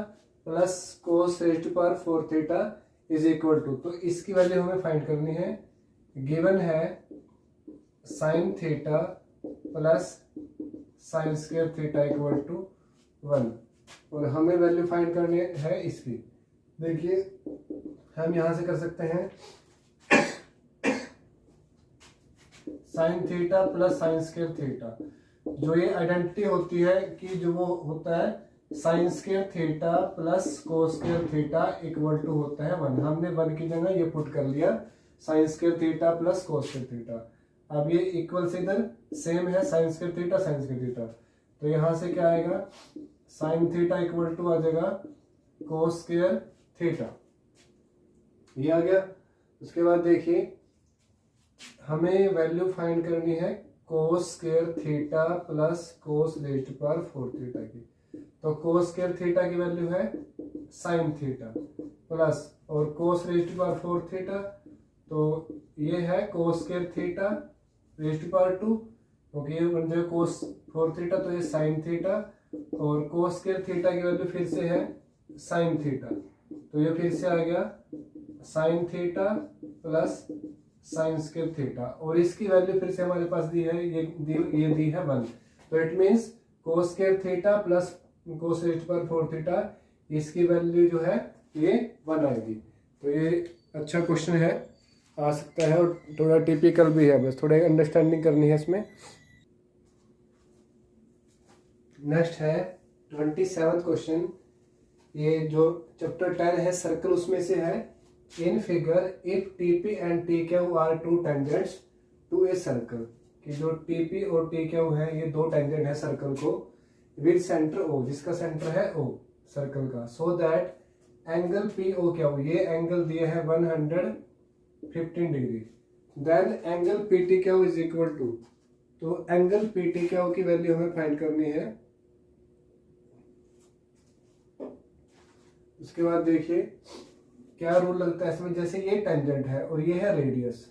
plus cos raised to power 4 theta is equal to. तो इसकी वैल्यू हमें फाइंड करनी है। गिवन है sine theta plus sine square theta equal to 1 और हमें value find करनी है इसकी। देखिए हम यहां से कर सकते हैं sign theta plus sine square theta, जो ये आइडेंटिटी होती है कि जो वो होता है sine square theta plus cos square theta equal to होता है 1। हमने 1 की जगह ये पुट कर लिया sign square theta plus cos square theta. अब ये इक्वल से इधर सेम है sine square theta sine square theta, तो यहां से क्या आएगा, साइन थीटा इक्वल टू आ जाएगा कोस स्क्वायर थीटा, ये आ गया। उसके बाद देखिए हमें वैल्यू फाइंड करनी है cos square theta plus cos raised to power 4 theta की। तो कोस स्क्वायर थीटा की वैल्यू है साइन थीटा प्लस और cos raised to power 4 theta, तो ये है cos square theta raised to power 2, क्योंकि ये बन जाएगा कोस 4 थीटा, तो ये साइन थीटा और कोस स्क्वायर थीटा की वैल्यू फिर से है साइन थीटा, तो ये फिर से आ गया sign theta plus sine square theta और इसकी वैल्यू फिर से हमारे पास दी है, ये दी है 1। तो it means cos square theta plus cos raised to power 4 theta, इसकी वैल्यू जो है ये 1 आएगी। तो ये अच्छा क्वेश्चन है, आ सकता है और थोड़ा टिपिकल भी है, बस थोड़ा अंडरस्टैंडिंग करनी है इसमें। नेक्स्ट है 27th क्वेश्चन, ये जो चैप्टर 10 है सर्कल उसमें से है। In figure if TP and T Q are two tangents to a circle, कि जो टीपी और टी क्यू है ये दो टेंजेंट है सर्कल को, विद सेंटर ओ, जिसका सेंटर है ओ सर्कल का, so that angle P O Q, ये एंगल दिए है 115 degree, then angle P T Q is equal to. तो एंगल पी टी क्यू की वैल्यू हमें फाइंड करनी है। उसके बाद देखिए क्या रूल लगता है इसमें, जैसे ये टेंजेंट है और ये है रेडियस,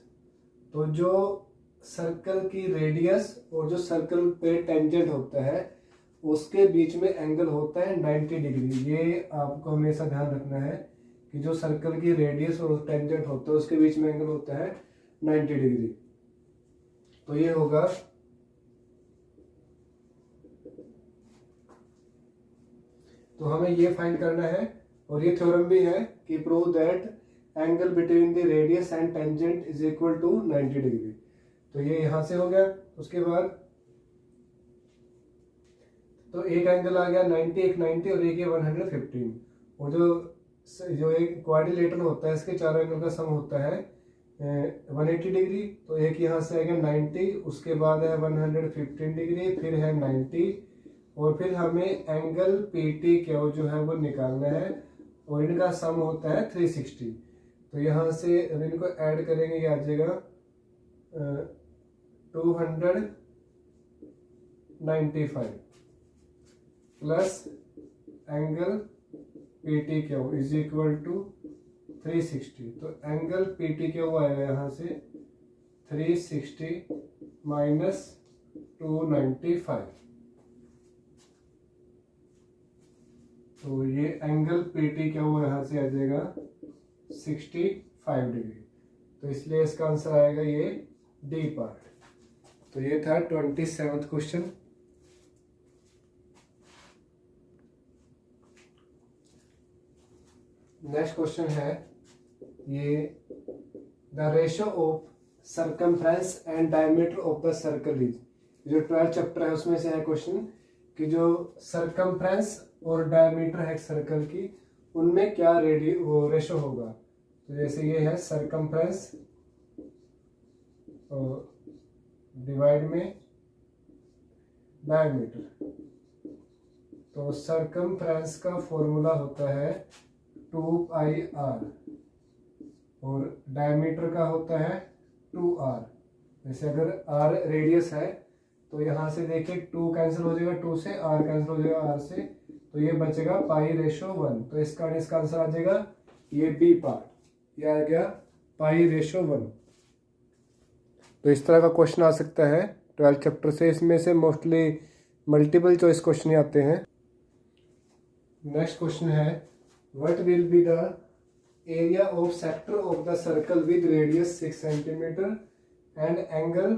तो जो सर्कल की रेडियस और जो सर्कल पे टेंजेंट होता है उसके बीच में एंगल होता है 90 डिग्री। ये आपको हमेशा ध्यान रखना है कि जो सर्कल की रेडियस और टेंजेंट होता है उसके बीच में एंगल होता है 90 डिग्री। तो ये होगा तो हमें ये फाइंड करना है, और ये थ्योरम भी है कि prove that angle between the radius and tangent is equal to 90 degree. तो ये यहां से हो गया। उसके बाद तो एक एंगल आ गया 90, एक 90 और एक 115, और जो एक क्वाड्रिलेटरल होता है इसके चारों एंगल का सम होता है 180 डिग्री। तो एक यहाँ से आ गया 90, उसके बाद है 115 डिग्री, फिर है 90 और फिर हमें एंगल पी टी क्यू जो है वो निकालना है और इनका सम होता है 360। तो यहाँ से अब इनको ऐड करेंगे, ये आ जाएगा 295 plus angle P T Q is equal to 360। तो एंगल पी टी क्यू आएगा यहाँ से 360 माइनस 295, तो ये एंगल PT क्या हुआ यहाँ से आ जाएगा 65 डिग्री। तो इसलिए इसका आंसर आएगा ये डी पार्ट। तो ये था 27th क्वेश्चन। नेक्स्ट क्वेश्चन है ये, the ratio of circumference and diameter of the circle is, जो 12th चैप्टर है उसमें से है क्वेश्चन कि जो सरकमफ्रेंस और डायमीटर है सर्कल की, उनमें क्या वो रेशो होगा। तो जैसे ये है सरकमफ्रेंस और डिवाइड में डायमीटर, तो सरकमफ्रेंस का फॉर्मूला होता है 2πr और डायमीटर का होता है 2r। जैसे अगर r रेडियस है तो यहाँ से देखिए 2 कैंसिल हो जाएगा 2 से, r कैंसिल हो जाएगा r से, तो ये बचेगा π/1। तो इसका आंसर आ जाएगा ये बी पार्ट, ये आ गया π/1। तो इस तरह का क्वेश्चन आ सकता है 12th चैप्टर से। इसमें से मोस्टली मल्टीपल चॉइस क्वेश्चन ही आते हैं। नेक्स्ट क्वेश्चन है, what will be the area of sector of the circle with radius 6 centimetre and angle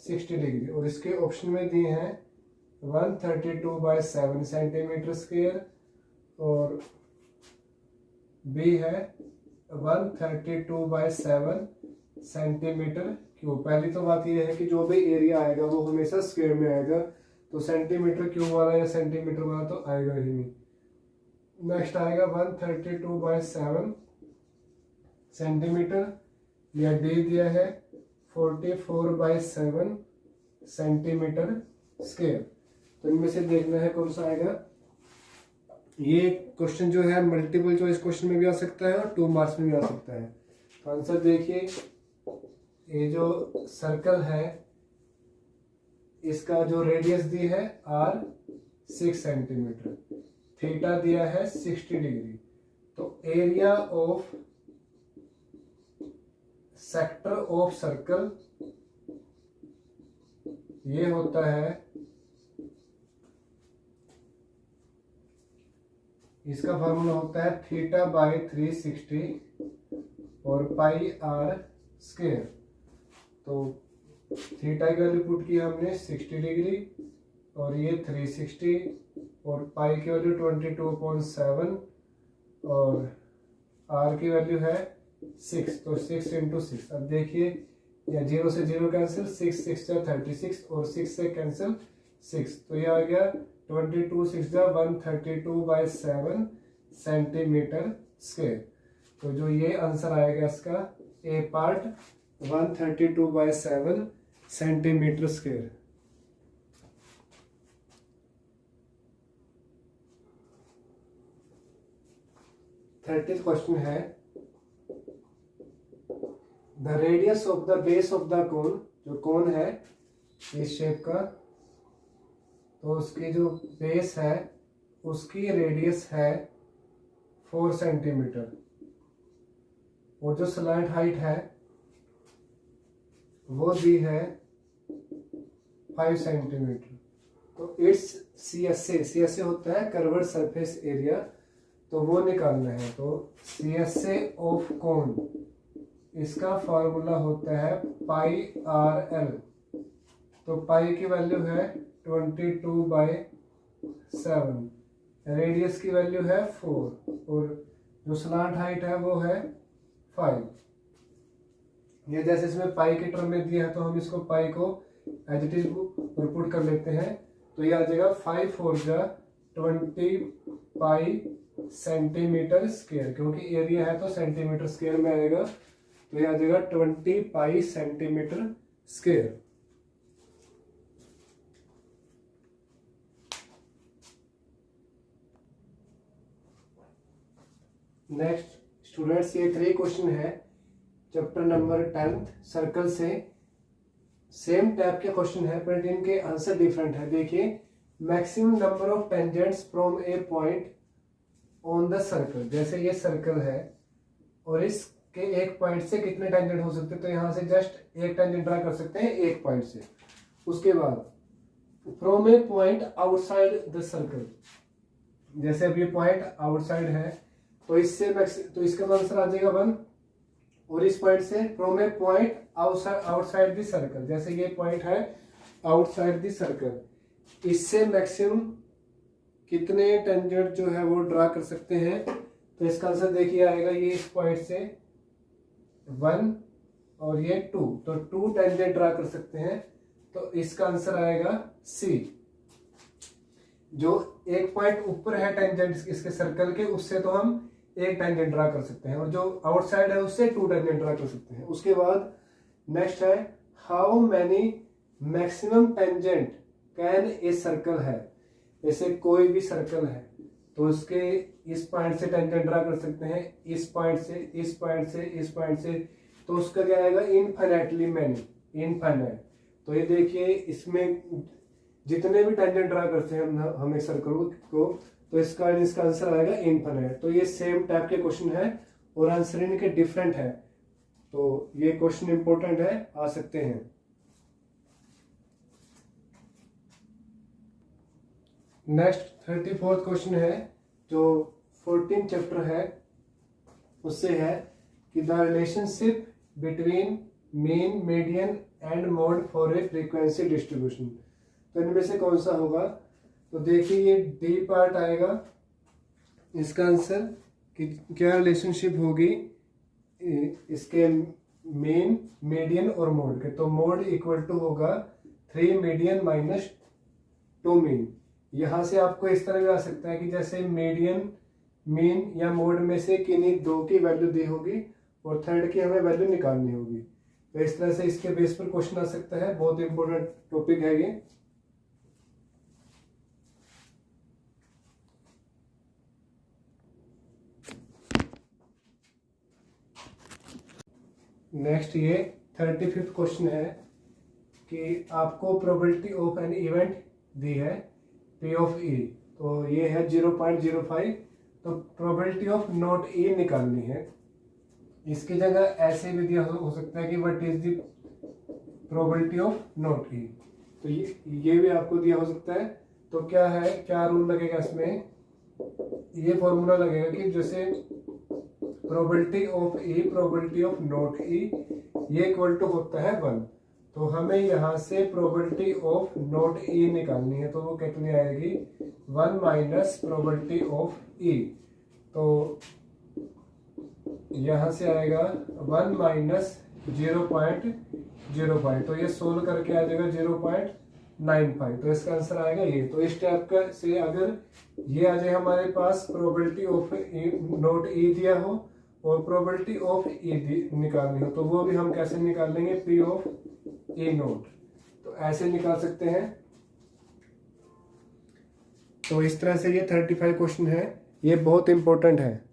60 degree. और इसके ऑप्शन में दिए हैं 132/7 सेंटीमीटर स्क्वायर और बी है 132/7 सेंटीमीटर क्यूब। पहली तो बात यह है कि जो भी एरिया आएगा वो हमेशा स्क्वायर में आएगा, तो सेंटीमीटर क्यूब वाला या सेंटीमीटर वाला तो आएगा ही नहीं। नेक्स्ट आएगा 132/7 सेंटीमीटर, या डी दिया है 44/7 सेंटीमीटर स्क्वायर। तो इनमें से देखना है कौन सा आएगा। ये क्वेश्चन जो है मल्टीपल चॉइस क्वेश्चन में भी आ सकता है और 2 मार्क्स में भी आ सकता है। तो आंसर देखिए, ये जो सर्कल है इसका जो रेडियस दी है r 6 सेंटीमीटर, थीटा दिया है 60 डिग्री, तो area of sector of circle ये होता है, इसका फॉर्मूला होता है θ/360 और πr स्क्वायर। तो थीटा की वैल्यू पुट की हमने 60 डिग्री और ये 360 और पाई की वैल्यू 22.7 और r की वैल्यू है 6, तो 6 × 6। अब देखिए या 0 से 0 कैंसिल, 6 6 जा 36 और 6 से कैंसिल 6, तो ये आ गया 22 6 जा 132/7 सेंटीमीटर स्क्वायर। तो जो ये आंसर आएगा इसका a part 132/7 centimetre square. Thirtieth question है, the radius of the base of the cone, जो कोन है इस शेप का, तो उसकी जो बेस है उसकी रेडियस है 4 सेंटीमीटर और जो स्लैंट हाइट है वो दी है 5 सेंटीमीटर। तो इट्स CSA होता है कर्व्ड सरफेस एरिया, तो वो निकालना है। तो CSA ऑफ कोन, इसका फॉर्मूला होता है πRL। तो पाई की वैल्यू है 22/7, रेडियस की वैल्यू है 4 और जो स्लांट हाइट है वो है 5। ये जैसे इसमें पाई के टर्म में दिया है तो हम इसको पाई को एज इट इज पुट कर लेते हैं, तो ये आ जाएगा 5 4 जा 20 पाई सेंटीमीटर स्क्वायर, क्योंकि एरिया है तो सेंटीमीटर स्क्वायर में आएगा, तो ये आ जाएगा 20 पाई सेंटीमीटर स्क्वायर। नेक्स्ट स्टूडेंट्स, ये 3 क्वेश्चन है चैप्टर नंबर 10 सर्कल से। सेम टाइप के क्वेश्चन है बट इनके आंसर डिफरेंट है। देखिए, maximum number of tangents from A point on the circle, जैसे ये सर्कल है और इस के एक पॉइंट से कितने टेंजेंट हो सकते हैं, तो यहाँ से जस्ट एक टेंजेंट ड्रा कर सकते हैं एक पॉइंट से। उसके बाद from A point outside the circle, जैसे अब ये पॉइंट आउटसाइड है तो इससे तो इसका आंसर आ जाएगा 1। और इस पॉइंट से from A point outside the circle, जैसे ये पॉइंट है आउटसाइड द सर्कल, इससे मैक्सिमम कितने टेंजेंट जो है वो ड्रा कर सकते हैं, तो इसका आंसर देखिए आएगा ये इस पॉइंट से 1 और ये 2, तो 2 टेंजेंट ड्रा कर सकते हैं, तो इसका आंसर आएगा सी। जो एक पॉइंट ऊपर है टेंजेंट इसके सर्कल के, उससे तो हम एक टेंजेंट ड्रा कर सकते हैं, और जो आउटसाइड है उससे 2 टेंजेंट ड्रा कर सकते हैं। उसके बाद नेक्स्ट है how many maximum tangent can a circle है, जैसे कोई भी सर्कल है तो उसके इस पॉइंट से टेंजेंट ड्रा कर सकते हैं, इस पॉइंट से, इस पॉइंट से, इस पॉइंट से, तो उसका क्या आएगा इनफाइनाइटली मैनी, इनफाइनाइट। तो ये देखिए इसमें जितने भी टेंजेंट ड्रा करते हैं हम एक सर्कल को, तो इसका आंसर आएगा इनफाइनाइट। तो ये सेम टाइप के क्वेश्चन है और आंसर इनके डिफरेंट है, तो ये क्वेश्चन इंपॉर्टेंट है, आ सकते हैं। नेक्स्ट 34th क्वेश्चन है जो 14 चैप्टर है उससे है कि the relationship between mean, median and mode for a frequency distribution, तो इनमें से कौन सा होगा, तो देखिए ये डी पार्ट आएगा इसका आंसर कि क्या रिलेशनशिप होगी इसके मीन, मीडियन और मोड के, तो मोड इक्वल टू होगा 3 मीडियन माइनस 2 मीन। यहां से आपको इस तरह भी आ सकता है कि जैसे मीडियन, मीन या मोड में से किन्हीं 2 की वैल्यू दी होगी और थर्ड की हमें वैल्यू निकालनी होगी, तो इस तरह से इसके बेस पर क्वेश्चन आ सकता है। बहुत इंपॉर्टेंट टॉपिक है ये। नेक्स्ट ये 35th क्वेश्चन है कि आपको प्रोबेबिलिटी ऑफ एन इवेंट दी है P ऑफ E, तो ये है 0.05, तो प्रोबेबिलिटी ऑफ नॉट E निकालनी है। इसकी जगह ऐसे भी दिया हो सकता है कि what is the probability of not E, तो ये भी आपको दिया हो सकता है। तो क्या है, क्या रूल लगेगा इसमें, ये फॉर्मूला लगेगा कि जैसे probability of E probability of not E ये इक्वल टू होता है 1, तो हमें यहाँ से प्रोबेबिलिटी ऑफ नॉट E निकालनी है, तो वो कितनी आएगी 1 माइनस प्रोबेबिलिटी ऑफ E, तो यहाँ से आएगा 1 माइनस 0.05, तो ये सोल्व करके आ जाएगा 0.95, तो इसका आंसर आएगा ये। तो इस टाइप का से अगर ये आ जाए हमारे पास प्रोबेबिलिटी ऑफ नॉट E दिया हो और प्रोबेबिलिटी ऑफ E निकालनी हो, तो वो भी हम कैसे निकाल लेंगे, P ऑफ E नोट, तो ऐसे निकाल सकते हैं। तो इस तरह से ये 35 क्वेश्चन है, ये बहुत इंपॉर्टेंट है।